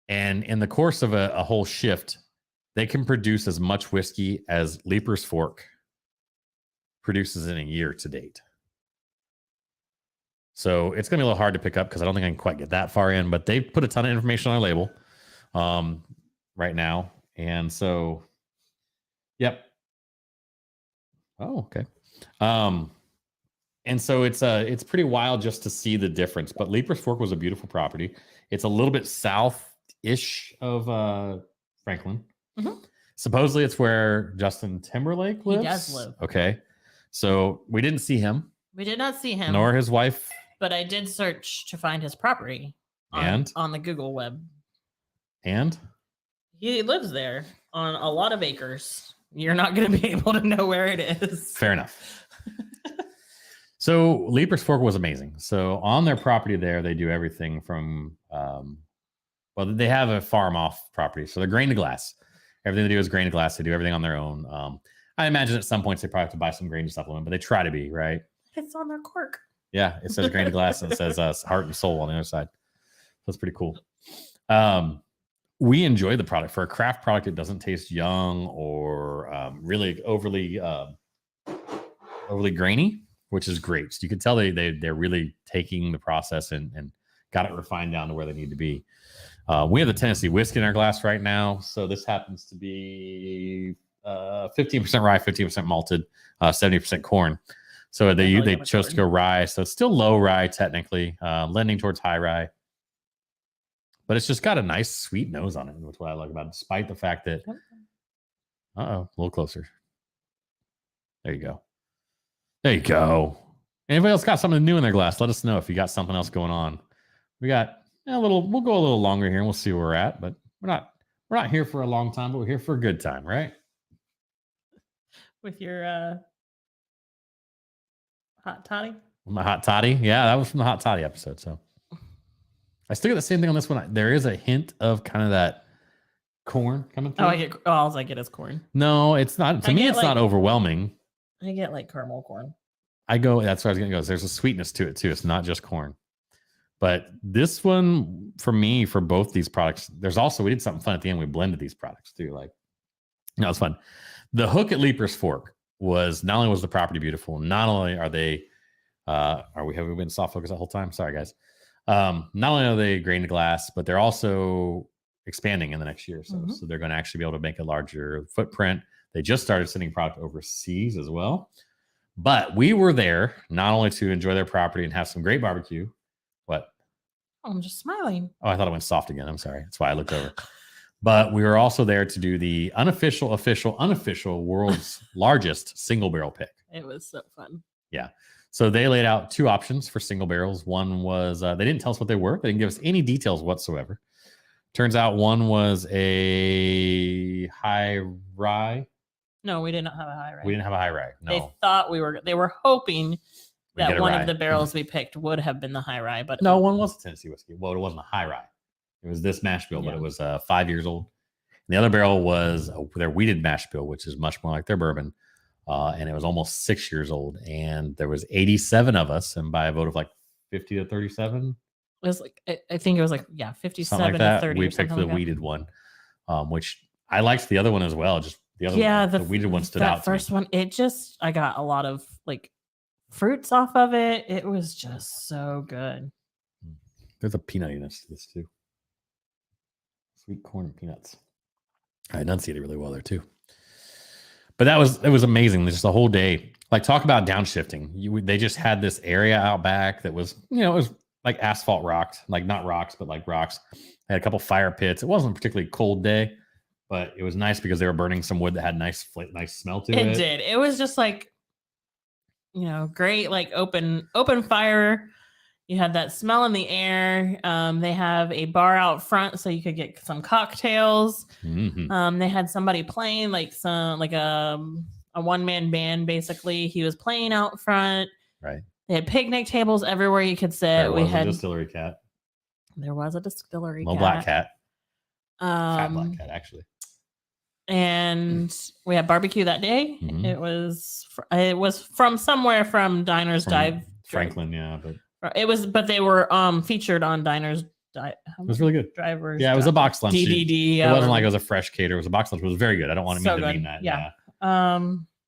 and in the course of a whole shift, they can produce as much whiskey as Leaper's Fork produces in a year to date. So it's going to be a little hard to pick up because I don't think I can quite get that far in, but they put a ton of information on our label right now. And so, yep. Oh, okay. And so it's pretty wild just to see the difference. But Leapers Fork was a beautiful property. It's a little bit south-ish of Franklin. Mhm. Supposedly it's where Justin Timberlake lives. He does live. Okay. So we didn't see him, We did not see him, nor his wife. but I did search to find his property on the Google web. And He lives there on a lot of acres. You're not going to be able to know where it is. fair enough. So Leapers Fork was amazing. So on their property there, they do everything from, well, they have a farm off property. So they're grain to glass. Everything they do is grain to glass. They do everything on their own. I imagine at some points they probably have to buy some grain to supplement, but they try to be, right? It's on their cork. Yeah, it says grain to glass and it says heart and soul on the other side. That's pretty cool. We enjoy the product. For a craft product, it doesn't taste young or really overly grainy, which is great. So you can tell they're really taking the process and got it refined down to where they need to be. We have the Tennessee whiskey in our glass right now. So this happens to be 15% rye, 15% malted, 70% corn. So they chose to go rye. So it's still low rye technically, lending towards high rye. But it's just got a nice sweet nose on it. That's what I like about it, despite the fact that, a little closer. There you go. There you go. Anybody else got something new in their glass? Let us know if you got something else going on. We got we'll go a little longer here and we'll see where we're at, but we're not here for a long time, but we're here for a good time, right? With your hot toddy? My hot toddy. Yeah, that was from the hot toddy episode. So I still get the same thing on this one. There is a hint of kind of that corn coming through. All I get is corn. No, it's not. To me, it's not overwhelming. I get like caramel corn. That's where I was going to go. There's a sweetness to it too. It's not just corn. But this one, for me, for both these products, we did something fun at the end. We blended these products too. It was fun. The hook at Leapers Fork was not only was the property beautiful, not only are they, have we been soft focus the whole time? Sorry, guys. Not only are they grain to glass, but they're also expanding in the next year or so. Mm-hmm. So they're going to actually be able to make a larger footprint. They just started sending product overseas as well. But we were there not only to enjoy their property and have some great barbecue. What? Oh, I'm just smiling. Oh, I thought it went soft again. I'm sorry. That's why I looked over. But we were also there to do the unofficial world's largest single barrel pick. It was so fun. Yeah. So they laid out two options for single barrels. One was, they didn't tell us what they were. They didn't give us any details whatsoever. Turns out one was a high rye. No, we did not have a high rye. We didn't have a high rye. No. They thought they were hoping that one of the barrels we picked would have been the high rye, but no, one was a Tennessee whiskey. Well, it wasn't a high rye. It was this mash bill, but it was 5 years old. And the other barrel was their wheated mash bill, which is much more like their bourbon. And it was almost 6 years old. And there was 87 of us, and by a vote of 50 to 37. It was I think it was 57 like to 30. We picked the wheated one, which I liked the other one as well. Just the other one, the wheated one stood out. That first one, I got a lot of fruits off of it. It was just so good. There's a peanutiness to this too. Sweet corn and peanuts. I enunciated really well there too. But it was amazing. Just the whole day. Talk about downshifting. They just had this area out back that was, it was like asphalt rocked, not rocks, but rocks. They had a couple fire pits. It wasn't a particularly cold day, but it was nice because they were burning some wood that had nice smell to it. It did. It was just great, open fire. You had that smell in the air. They have a bar out front so you could get some cocktails. Mm-hmm. They had somebody playing a one-man band, basically. He was playing out front. Right. They had picnic tables everywhere you could sit. There was a distillery cat. There was a distillery cat. Black cat. Fat black cat, actually. And we had barbecue that day. Mm-hmm. It was from somewhere from Diners Dive. Franklin, yeah, but it was, but they were featured on Diners. It was really good. Drivers. Yeah, it was a box lunch. DDD. It wasn't like it was a fresh cater. It was a box lunch. It was very good. I don't want to mean that. Yeah.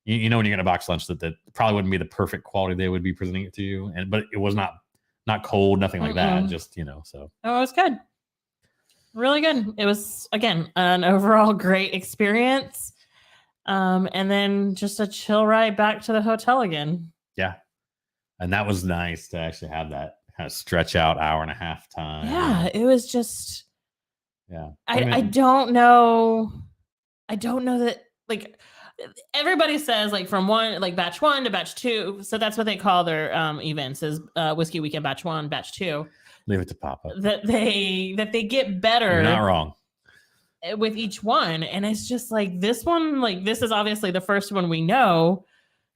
You know when you get a box lunch that probably wouldn't be the perfect quality they would be presenting it to you, but it was not cold, nothing like that. Just so. Oh, it was good. Really good. It was, again, an overall great experience. And then just a chill ride back to the hotel again. Yeah. And that was nice to actually have that kind of stretch out hour and a half time. Yeah, it was just. Yeah. I don't know. I don't know that, like, everybody says, like, from batch 1 to batch 2. So that's what they call their events, is Whiskey Weekend batch 1, batch 2. Leave it to Papa. That they get better. You're not wrong. With each one. And it's just like, this one, like, this is obviously the first one we know.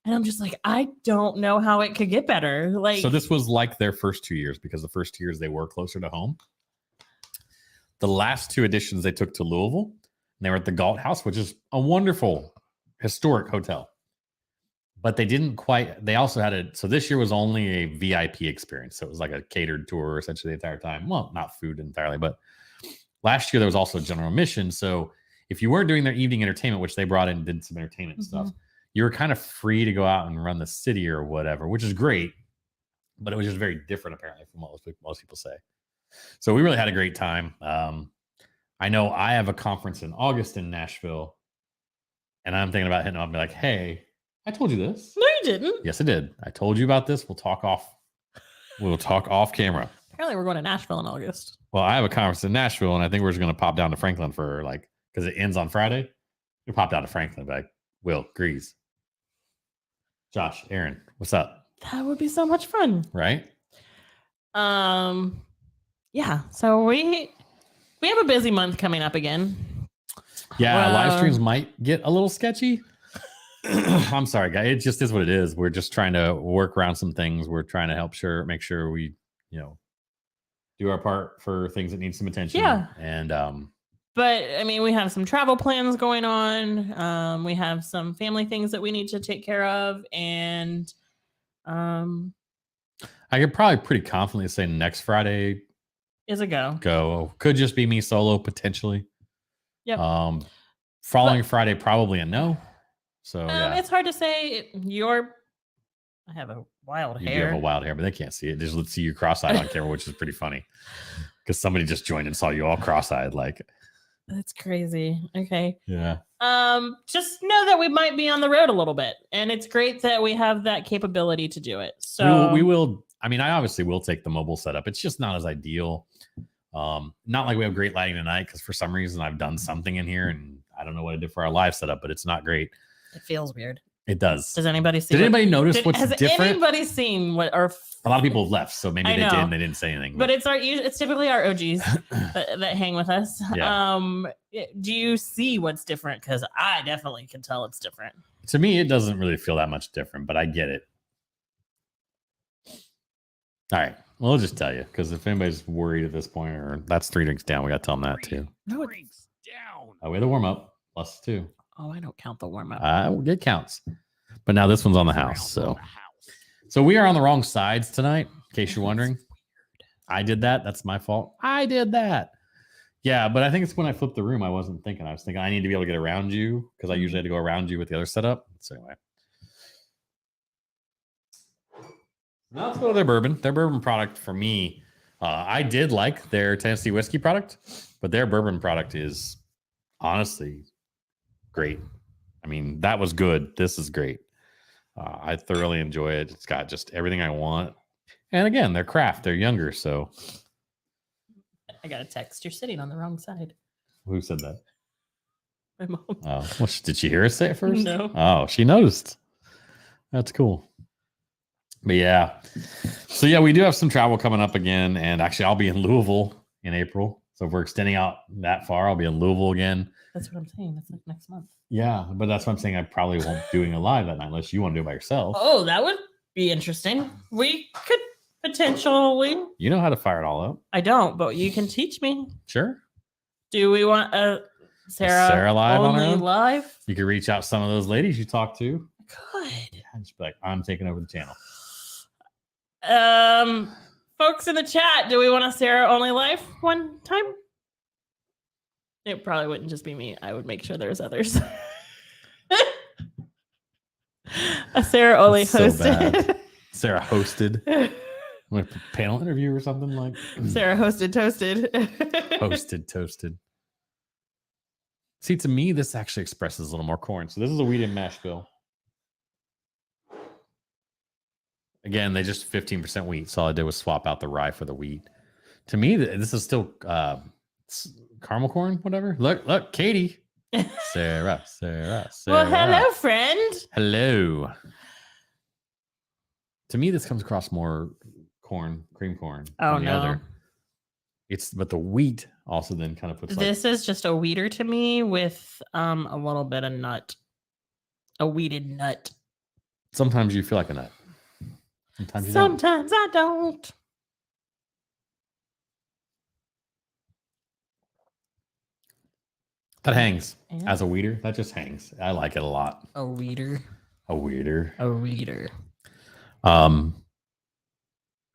And I'm just like, I don't know how it could get better. Like, So this was like their first 2 years, because the first 2 years they were closer to home. The last 2 editions they took to Louisville, and they were at the Galt House, which is a wonderful historic hotel. But they also had so this year was only a VIP experience. So it was like a catered tour essentially the entire time. Well, not food entirely, but last year there was also general admission. So if you weren't doing their evening entertainment, which they brought in and did some entertainment stuff, you were kind of free to go out and run the city or whatever, which is great. But it was just very different, apparently, from what most people say. So we really had a great time. I know I have a conference in August in Nashville, and I'm thinking about hitting up and be like, hey, I told you this. No, you didn't. Yes, I did. I told you about this. We'll talk off camera. Apparently we're going to Nashville in August. Well, I have a conference in Nashville, and I think we're just going to pop down to Franklin for because it ends on Friday. We pop down to Franklin, like, Will, Grease, Josh, Aaron, what's up? That would be so much fun. Right? Yeah. So we have a busy month coming up again. Yeah, live streams might get a little sketchy. I'm sorry, guys. It just is what it is. We're just trying to work around some things. We're trying to make sure we, do our part for things that need some attention. Yeah. And but I mean, we have some travel plans going on. We have some family things that we need to take care of, and I could probably pretty confidently say next Friday is a go. Go. Could just be me solo potentially. Yep. Following Friday, probably a no. So yeah. It's hard to say. I have a wild hair. You have a wild hair, but they can't see it. Just let's see you cross-eyed on camera, which is pretty funny. Because somebody just joined and saw you all cross-eyed. Like, that's crazy. Okay. Yeah. Just know that we might be on the road a little bit, and it's great that we have that capability to do it. So we will. I mean, I obviously will take the mobile setup. It's just not as ideal. Not like we have great lighting tonight, because for some reason I've done something in here, and I don't know what I did for our live setup, but it's not great. It feels weird. It does. Does anybody see? Did anybody notice what's has different? Has anybody seen what our? A lot of people have left, so maybe they didn't. They didn't say anything. But it's typically our OGs that hang with us. Yeah. Do you see what's different? Because I definitely can tell it's different. To me, it doesn't really feel that much different, but I get it. All right. Well, I'll just tell you, because if anybody's worried at this point, or that's 3 drinks down, we got to tell them that too. No, drinks down. Oh, we had a warm up plus 2. Oh, I don't count the warm up. It counts. But now this one's on the house. So we are on the wrong sides tonight, in case you're wondering. I did that. That's my fault. I did that. Yeah, but I think it's when I flipped the room, I wasn't thinking. I was thinking I need to be able to get around you, because I usually had to go around you with the other setup. So anyway. Now let's go to their bourbon. Their bourbon product for me, I did like their Tennessee whiskey product, but their bourbon product is honestly great. I mean, that was good. This is great. I thoroughly enjoy it. It's got just everything I want. And again, they're craft. They're younger, so. I got a text. You're sitting on the wrong side. Who said that? My mom. Oh, well, did she hear us say it first? No. Oh, she noticed. That's cool. But yeah. So yeah, we do have some travel coming up again. And actually, I'll be in Louisville in April. So if we're extending out that far, I'll be in Louisville again. That's what I'm saying. That's like next month. Yeah, but that's what I'm saying. I probably won't be doing a live that night unless you want to do it by yourself. Oh, that would be interesting. We could potentially. You know how to fire it all up. I don't, but you can teach me. Sure. Do we want Sarah live only on her own? live? You could reach out to some of those ladies you talked to. Good. And just be like, I'm taking over the channel. Folks in the chat, do we want a Sarah only live one time? It probably wouldn't just be me. I would make sure there's others. A Sarah only hosted. Sarah hosted. With a panel interview or something like. Sarah hosted toasted. Hosted toasted. See, to me, this actually expresses a little more corn. So this is a wheat and mash bill. Again, they just 15% wheat. So all I did was swap out the rye for the wheat. To me, this is still caramel corn, whatever. Look, Katie. Sarah. Well, hello, friend. Hello. To me, this comes across more cream corn. Oh, than the no. other. But the wheat also then kind of puts this is just a wheater to me with a little bit of nut. A wheated nut. Sometimes you feel like a nut. Sometimes you Sometimes I don't. That hangs Yeah. as a weeder. That just hangs. I like it a lot. A weeder. A weeder. A weeder.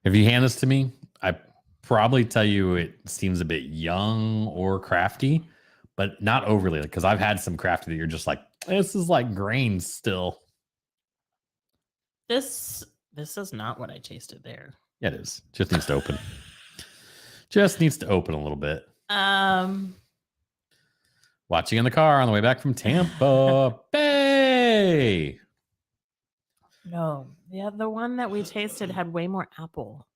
If you hand this to me, I probably tell you it seems a bit young or crafty, but not overly. Because I've had some crafty that you're just like, this is like grains still. This is not what I tasted there. Yeah, it is. Just needs to open. Just needs to open a little bit. Watching in the car on the way back from Tampa Bay. No, yeah, the one that we tasted had way more apple.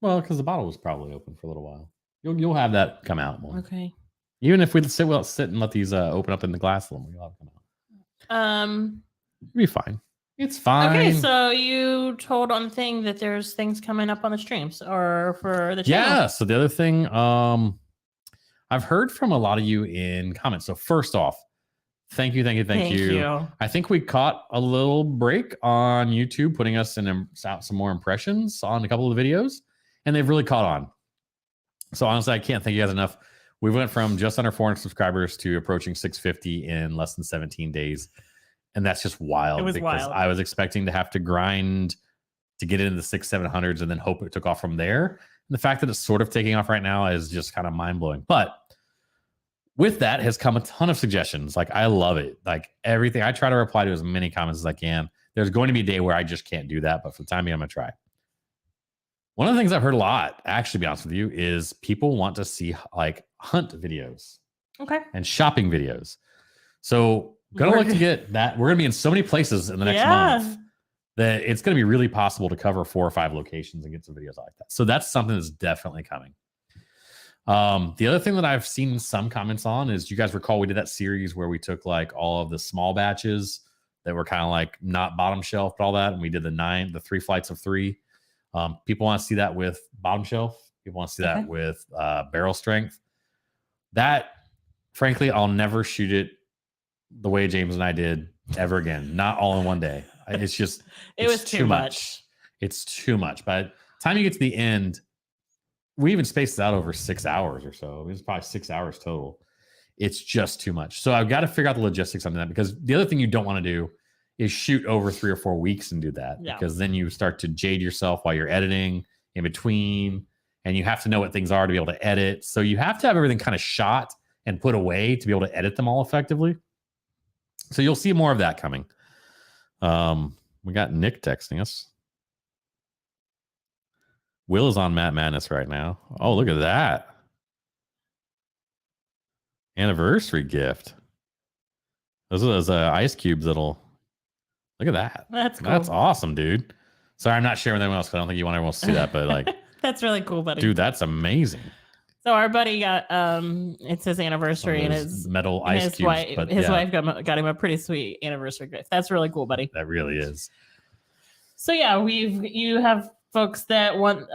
Well, because the bottle was probably open for a little while. You'll have that come out more. Okay. Even if we sit and let these open up in the glass a little more, you'll have it come out. It'll be fine. It's fine. Okay, so you told on thing that there's things coming up on the streams or for the channel. Yeah. So the other thing, I've heard from a lot of you in comments. So first off, thank you. I think we caught a little break on YouTube, putting us in out some more impressions on a couple of the videos, and they've really caught on. So honestly, I can't thank you guys enough. We went from just under 400 subscribers to approaching 650 in less than 17 days. And that's just wild. It was because wild. I was expecting to have to grind to get into the 600-700s and then hope it took off from there. And the fact that it's sort of taking off right now is just kind of mind blowing. But with that has come a ton of suggestions. Like, I love it. Like, everything. I try to reply to as many comments as I can. There's going to be a day where I just can't do that. But for the time being, I'm going to try. One of the things I've heard a lot, actually, to be honest with you, is people want to see like hunt videos. Okay. And shopping videos. So gonna look to get that. We're gonna be in so many places in the next month that it's gonna be really possible to cover 4 or 5 locations and get some videos like that. So that's something that's definitely coming. The other thing that I've seen some comments on is, you guys recall we did that series where we took like all of the small batches that were kind of like not bottom shelf, but all that, and we did the 3 flights of 3. People want to see that with bottom shelf. People want to see that with barrel strength. That, frankly, I'll never shoot it the way James and I did ever again. Not all in one day. It's just it was too much. It's too much. By the time you get to the end, we even spaced it out over 6 hours or so. It was probably 6 hours total. It's just too much. So I've got to figure out the logistics on that, because the other thing you don't want to do is shoot over 3 or 4 weeks and do that, because then you start to jade yourself while you're editing in between, and you have to know what things are to be able to edit. So you have to have everything kind of shot and put away to be able to edit them all effectively. So you'll see more of that coming. We got Nick texting us. Will is on Matt Madness right now. Oh, look at that. Anniversary gift. Those are those ice cubes that'll... Look at that. That's cool. That's awesome, dude. Sorry, I'm not sharing with anyone else because I don't think you want everyone else to see that, but like... That's really cool, buddy. Dude, that's amazing. So our buddy got it's his anniversary, and his metal ice cubes. His wife got him a pretty sweet anniversary gift. That's really cool, buddy. That really is. So yeah, you have folks that want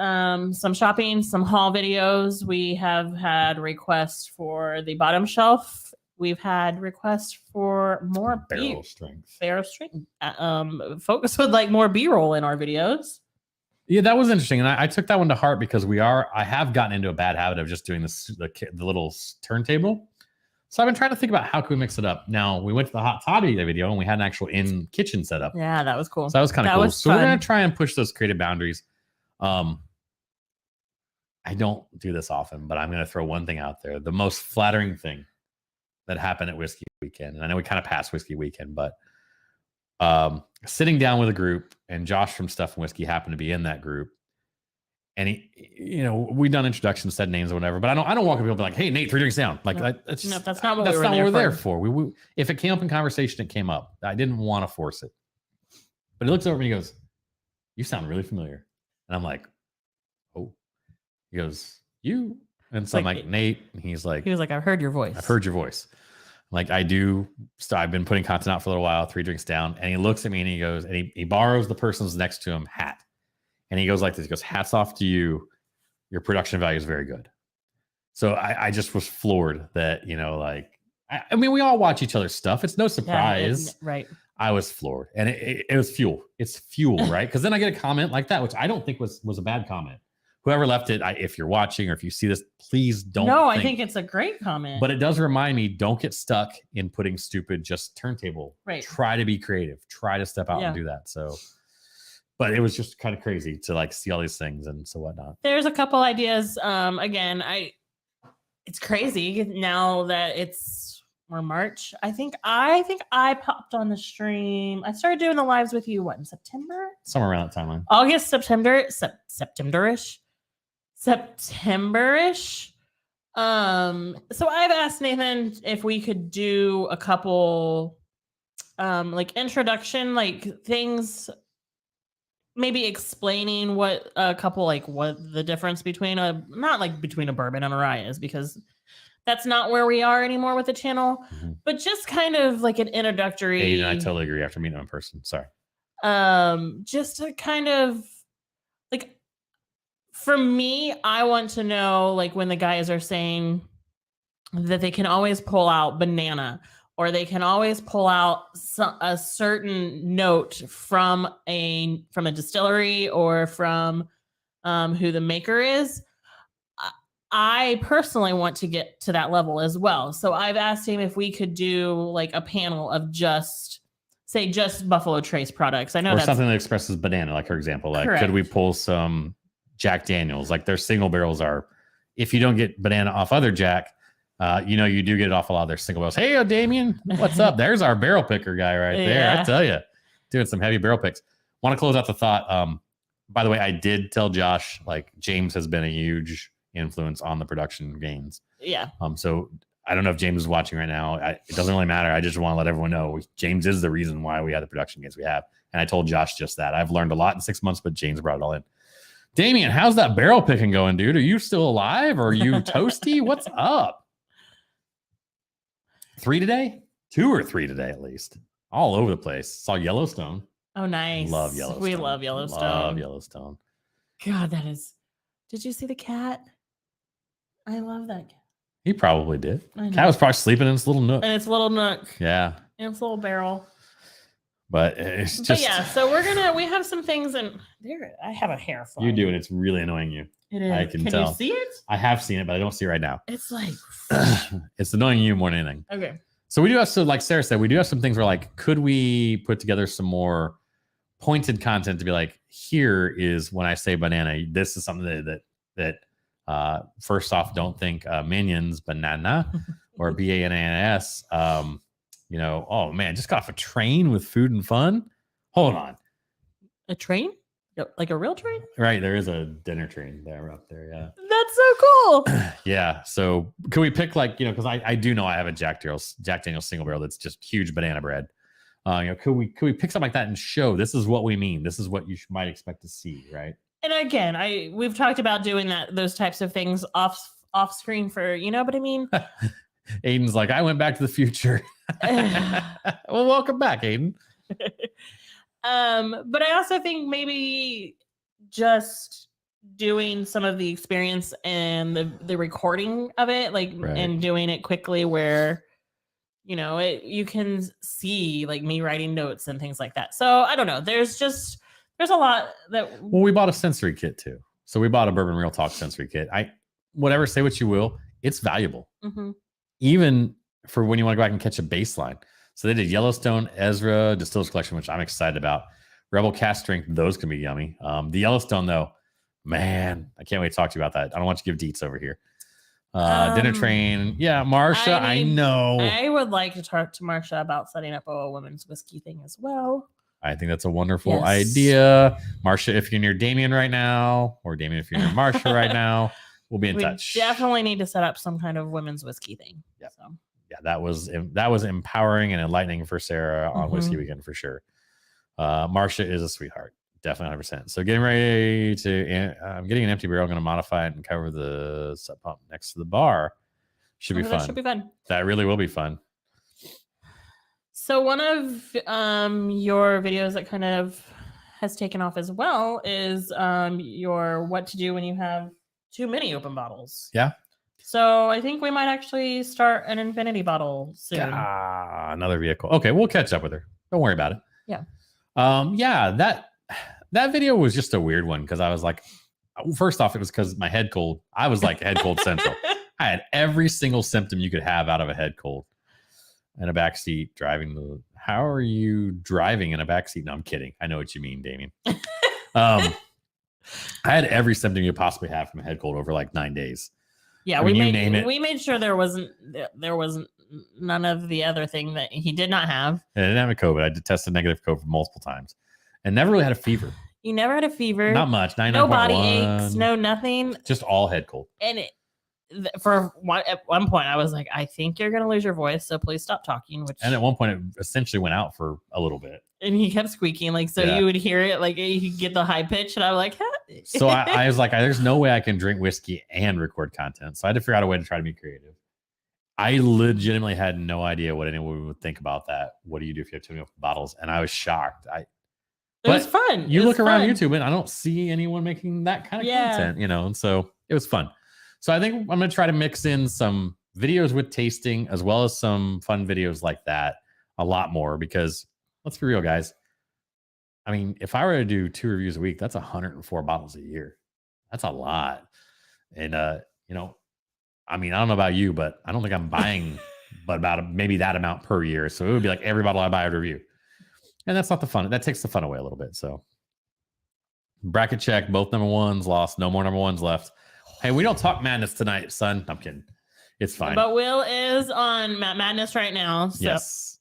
some shopping, some haul videos. We have had requests for the bottom shelf. We've had requests for more barrel strength. Folks would like more B-roll in our videos. Yeah, that was interesting, and I took that one to heart, because I have gotten into a bad habit of just doing the little turntable. So I've been trying to think about how can we mix it up. Now, we went to the hot toddy video, and we had an actual in kitchen setup. Yeah, that was cool. So that was kind of cool. So we're gonna try and push those creative boundaries. I don't do this often, but I'm gonna throw one thing out there. The most flattering thing that happened at Whiskey Weekend, and I know we kind of passed Whiskey Weekend, but sitting down with a group, and Josh from Stuff and Whiskey happened to be in that group, and he, we done introductions, said names or whatever, but I don't walk up to people and be like, "Hey, Nate, 3 drinks down." Like, that's not what we're there for. If it came up in conversation, it came up. I didn't want to force it, but he looks over and he goes, you sound really familiar. And I'm like, oh. He goes, you? And so I'm Like, like, Nate. And he's like, He was like, I've heard your voice. I've heard your voice. Like I do. So I've been putting content out for a little while, 3 drinks down. And he looks at me and he goes, and he borrows the person's next to him hat. And he goes like this. He goes, hats off to you. Your production value is very good. So I just was floored that, like, I mean, we all watch each other's stuff. It's no surprise. Right. I was floored. And it was fuel. It's fuel, right? Because then I get a comment like that, which I don't think was a bad comment. Whoever left it, if you're watching or if you see this, please don't. No, I think it's a great comment. But it does remind me, don't get stuck in putting stupid just turntable. Right. Try to be creative. Try to step out and do that. So, but it was just kind of crazy to like see all these things and so whatnot. There's a couple ideas. Again, it's crazy now that we're March. I think I popped on the stream. I started doing the lives with you, in September? Somewhere around that timeline. August, September-ish. September-ish. So I've asked Nathan if we could do a couple like introduction, like things, maybe explaining what the difference between not like between a bourbon and a rye is, because that's not where we are anymore with the channel, but just kind of like an introductory. Aiden, I totally agree after meeting him in person. Sorry. Just to kind of like, for me, I want to know, like, when the guys are saying that they can always pull out banana, or they can always pull out a certain note from a distillery or from who the maker is. I personally want to get to that level as well. So I've asked him if we could do like a panel of just Buffalo Trace products. I know that's something that expresses banana, like for example, like correct. Could we pull some Jack Daniels? Like their single barrels are, if you don't get banana off other Jack, you do get it off a lot of their single barrels. Hey, Damien, what's up? There's our barrel picker guy right there. Yeah. I tell you, doing some heavy barrel picks. Want to close out the thought. By the way, I did tell Josh, like James has been a huge influence on the production gains. Yeah. So I don't know if James is watching right now. It doesn't really matter. I just want to let everyone know James is the reason why we have the production gains we have. And I told Josh just that. I've learned a lot in 6 months, but James brought it all in. Damien, how's that barrel picking going, dude? Are you still alive? Or are you toasty? What's up? 3 today? 2 or 3 today, at least. All over the place. Saw Yellowstone. Oh, nice. Love Yellowstone. We love Yellowstone. Love Yellowstone. God, that is. Did you see the cat? I love that cat. He probably did. Cat was probably sleeping in its little nook. In its little nook. Yeah. In its little barrel. But it's just. But yeah, so we have some things, and there, I have a hair fly. You do, and it's really annoying you. It is. I can tell. You see it? I have seen it, but I don't see it right now. It's like. It's annoying you more than anything. Okay. So we do have, like Sarah said, we do have some things where like, could we put together some more pointed content to be like, here is when I say banana, this is something that first off, don't think Minions banana or BANANS. Oh man, just got off a train with food and fun. Hold on. A train? Like a real train? Right. There is a dinner train there up there. Yeah. That's so cool. Yeah. So can we pick because I do know I have a Jack Daniel's single barrel that's just huge banana bread. Could we pick something like that and show this is what we mean? This is what you might expect to see, right? And again, we've talked about doing those types of things off screen for, but I mean. Aiden's like, I went back to the future. Well, welcome back, Aiden. But I also think maybe just doing some of the experience and the recording of it, like, right. And doing it quickly where, you can see like me writing notes and things like that. So I don't know. There's a lot that. Well, we bought a sensory kit too. So we bought a Bourbon Real Talk sensory kit. Whatever, say what you will, it's valuable. Mm-hmm. Even for when you want to go back and catch a baseline. So they did Yellowstone, Ezra, Distillers Collection, which I'm excited about. Rebel Cask Strength, those can be yummy. The Yellowstone, though, man, I can't wait to talk to you about that. I don't want you to give deets over here. Dinner Train. Yeah, Marsha, I know. I would like to talk to Marsha about setting up a women's whiskey thing as well. I think that's a wonderful idea. Marsha, if you're near Damien right now, or Damien, if you're near Marsha right now, we'll be in touch. Definitely need to set up some kind of women's whiskey thing. Yeah. So. Yeah, that was empowering and enlightening for Sarah on Whiskey Weekend for sure. Marsha is a sweetheart. Definitely 100%. So getting ready to, I'm getting an empty barrel. I'm going to modify it and cover the sub pump next to the bar. Should be That fun. should be fun. That really will be fun. So one of your videos that kind of has taken off as well is your what to do when you have too many open bottles. Yeah. So I think we might actually start an infinity bottle soon. Another vehicle. Okay, we'll catch up with her. Don't worry about it. Yeah. Yeah, that video was just a weird one because I was like, first off, it was because my head cold. I was like head cold central. I had every single symptom you could have out of a head cold. In a backseat driving how are you driving in a backseat? No, I'm kidding. I know what you mean, Damien. I had every symptom you possibly have from a head cold over like 9 days. Yeah, I mean, we made sure there wasn't none of the other thing that he did not have. And I didn't have a COVID. I did tested negative COVID multiple times and never really had a fever. You never had a fever. Not much. No body aches. No nothing. Just all head cold. And at one point, I was like, I think you're going to lose your voice, so please stop talking. And at one point, it essentially went out for a little bit. And he kept squeaking, like, so you would hear it, like, you could get the high pitch. And I'm like, huh? So I was like, there's no way I can drink whiskey and record content. So I had to figure out a way to try to be creative. I legitimately had no idea what anyone would think about that. What do you do if you have too many bottles? And I was shocked. It was fun. You look around YouTube and I don't see anyone making that kind of content, and so it was fun. So I think I'm going to try to mix in some videos with tasting as well as some fun videos like that a lot more because let's be real, guys. I mean, if I were to do 2 reviews a week, that's 104 bottles a year. That's a lot. And, I mean, I don't know about you, but I don't think I'm buying but about maybe that amount per year. So it would be like every bottle I buy, I would review. And that's not the fun. That takes the fun away a little bit. So bracket check, both number ones lost. No more number ones left. Hey, we don't talk madness tonight, son. I'm kidding. It's fine. But Will is on Madness right now. So yes.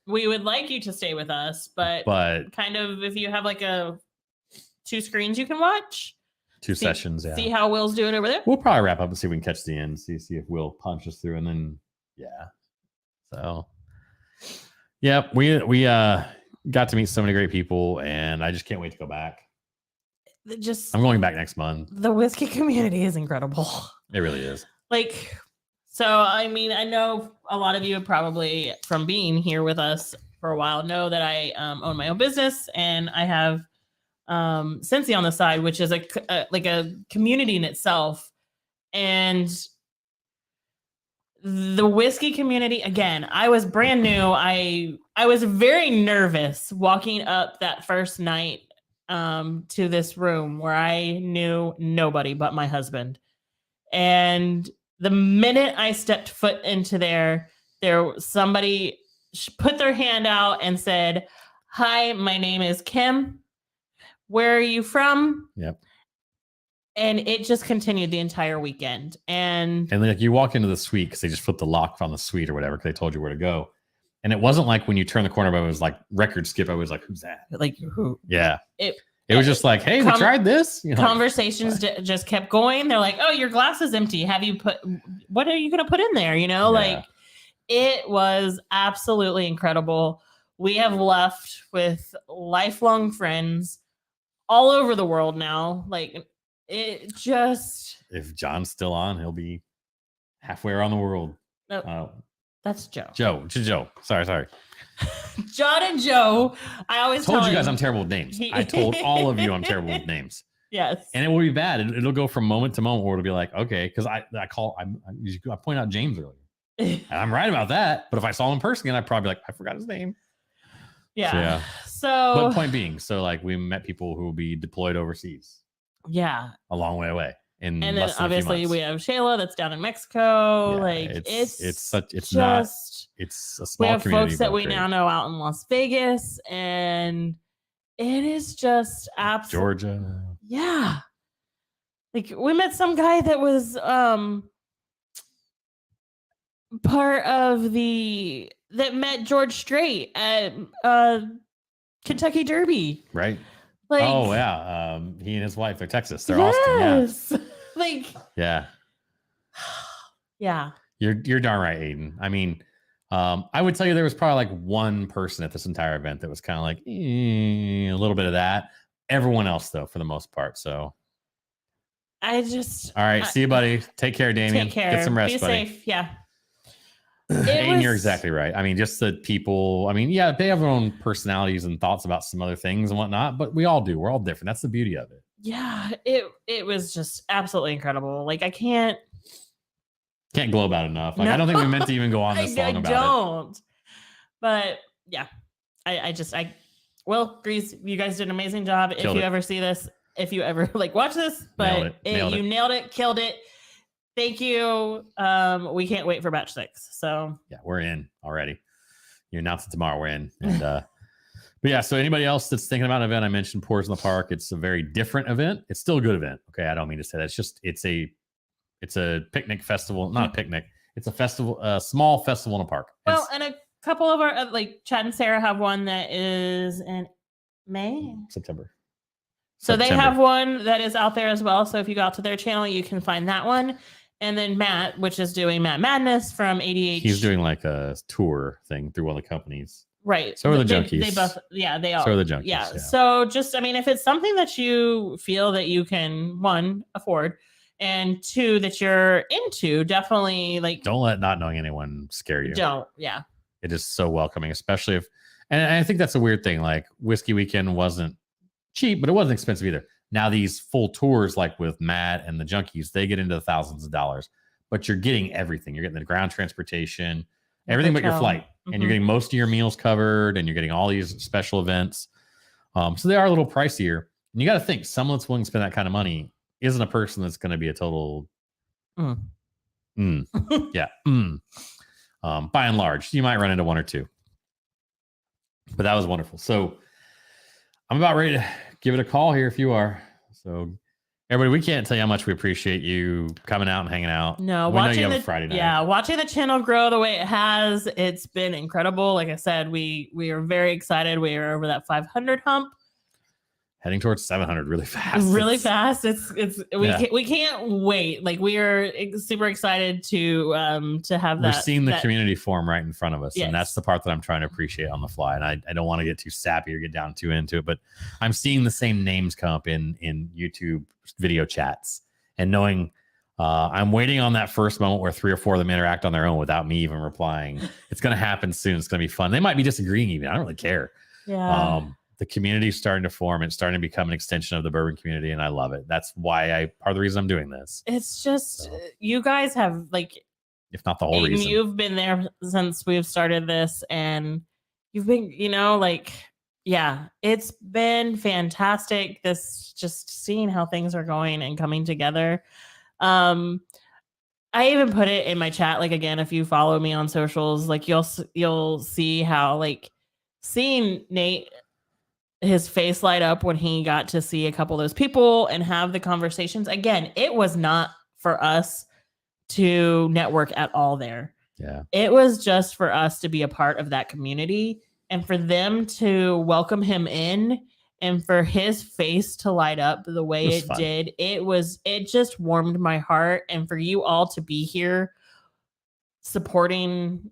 We would like you to stay with us, but kind of if you have like 2 screens you can watch. 2 sessions, yeah. See how Will's doing over there. We'll probably wrap up and see if we can catch the end. See if Will punches through, and then So we got to meet so many great people, and I just can't wait to go back. I'm going back next month. The whiskey community is incredible. It really is. So I mean, I know a lot of you probably from being here with us for a while know that I own my own business, and I have Cincy on the side, which is a community in itself. And the whiskey community, again, I was brand new. I was very nervous walking up that first night to this room where I knew nobody but my husband. And the minute I stepped foot into there somebody put their hand out and said, "Hi, my name is Kim. Where are you from?" Yep. And it just continued the entire weekend. And like you walk into the suite because they just flipped the lock on the suite or whatever because they told you where to go. And it wasn't like when you turn the corner, but it was like record skip. I was like, "Who's that?" Like who? Yeah. It was just like, "Hey, we tried this." Conversations just kept going. They're like, "Oh, your glass is empty. What are you going to put in there?" Like it was absolutely incredible. We have left with lifelong friends all over the world now. Like it just. If John's still on, he'll be halfway around the world. No, that's Joe. Joe. Sorry. John and Joe. I always told you guys I'm terrible with names. I told all of you I'm terrible with names. Yes. And it will be bad. It'll go from moment to moment where it'll be like, okay, because I point out James earlier. And I'm right about that. But if I saw him in person again, I'd probably be like, I forgot his name. Yeah. But point being, so like we met people who will be deployed overseas. Yeah. A long way away. And then obviously we have Shayla that's down in Mexico. Yeah, it's a small. We have folks that we now know out in Las Vegas, and it is just absolutely Georgia. Yeah. Like we met some guy that was part of that met George Strait at Kentucky Derby. Right. Like, oh yeah. He and his wife, they're Texas. They're Austin. Yeah. Like yeah. Yeah. You're darn right, Aiden. I mean, I would tell you there was probably like one person at this entire event that was kind of like a little bit of that, everyone else though, for the most part. So I just all right, see you, buddy. Take care, Damien. take care. Get some rest, Be buddy. safe. Yeah. And you're exactly right. I mean, just the people, I mean, yeah, they have their own personalities and thoughts about some other things and whatnot, but we all do. We're all different. That's the beauty of it. Yeah, it was just absolutely incredible. Like I can't glow about it enough. Like No. I don't think we meant to even go on this long about it. Don't. But yeah, I Will, Grease, you guys did an amazing job. Killed if you it. ever see this, if you ever like watch this, but Nailed you it. nailed it, killed it. Thank you. We can't wait for batch 6. So Yeah, we're in already. You announce it tomorrow, we're in. And but yeah, so anybody else that's thinking about an event, I mentioned Pours in the Park. It's a very different event. It's still a good event. Okay. I don't mean to say that. It's just it's a picnic festival, not a picnic. It's a festival, a small festival in a park. well, and a couple of our like Chad and Sarah have one that is in May. September. So they have one that is out there as well. So if you go out to their channel, you can find that one. And then Matt, which is doing Matt Madness from ADH. He's doing like a tour thing through one of the companies. Right. So are the They junkies. both, yeah, they are. So are the junkies. Yeah. So just, I mean, if it's something that you feel that you can, 1, afford, and 2, that you're into, definitely like, Don't let not knowing anyone scare you. don't. Yeah. It is so welcoming, especially if, and I think that's a weird thing. Like Whiskey Weekend wasn't cheap, but it wasn't expensive either. Now these full tours, like with Matt and the junkies, they get into the thousands of dollars, but you're getting everything. You're getting the ground transportation, everything but your Hotel. flight, and you're getting most of your meals covered, and you're getting all these special events. So they are a little pricier. And you got to think, someone that's willing to spend that kind of money isn't a person that's going to be a total. Yeah. By and large, you might run into 1 or 2. But that was wonderful. So I'm about ready to give it a call here if you are. So everybody, we can't tell you how much we appreciate you coming out and hanging out. No, we know watching you have the a Friday night. Yeah, watching the channel grow the way it has, it's been incredible. Like I said, we are very excited. We are over that 500 hump. Heading towards 700 really fast. Really fast. Yeah. We can't wait. Like we are super excited to have We're that. seeing the that- community form right in front of us. Yes. And that's the part that I'm trying to appreciate on the fly. And I don't want to get too sappy or get down too into it, but I'm seeing the same names come up in YouTube video chats and knowing I'm waiting on that first moment where 3 or 4 of them interact on their own without me even replying. It's going to happen soon. It's going to be fun. They might be disagreeing even. I don't really care. Yeah. The community is starting to form. It's starting to become an extension of the bourbon community, and I love it. That's why part of the reason I'm doing this. It's just So. you guys have like If not the whole Aiden, reason. you've been there since we've started this, and you've been, like, yeah, it's been fantastic. This just seeing how things are going and coming together. I even put it in my chat. Like, again, if you follow me on socials, like you'll see how like seeing Nate, his face light up when he got to see a couple of those people and have the conversations. Again, it was not for us to network at all there. Yeah. It was just for us to be a part of that community and for them to welcome him in and for his face to light up the way it fun. did. It just warmed my heart. And for you all to be here supporting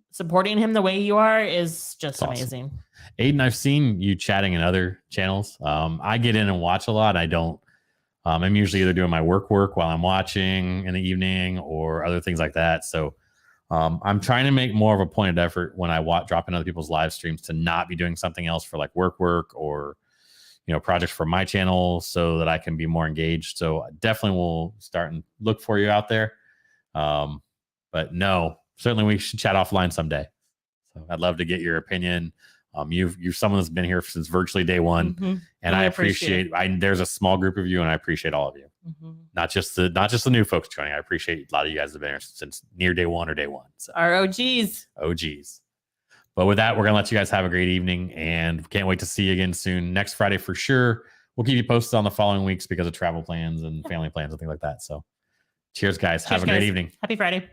him the way you are is just That's amazing. Awesome. Aiden, I've seen you chatting in other channels. I get in and watch a lot. I don't. I'm usually either doing my work while I'm watching in the evening or other things like that. So I'm trying to make more of a pointed effort when I drop in other people's live streams to not be doing something else for like work or projects for my channel so that I can be more engaged. So I definitely will start and look for you out there. But no, certainly we should chat offline someday. So I'd love to get your opinion. You're someone that's been here since virtually day one, Mhm. and We I appreciate appreciate. There's a small group of you, and I appreciate all of you. Mhm. Not just the new folks joining. I appreciate a lot of you guys have been here since near day one or day one. So Our OGs. OGs. But with that, we're gonna let you guys have a great evening, and can't wait to see you again soon. Next Friday for sure. We'll keep you posted on the following weeks because of travel plans and family plans and things like that. So, cheers, guys. Have a great guys. evening. Happy Friday.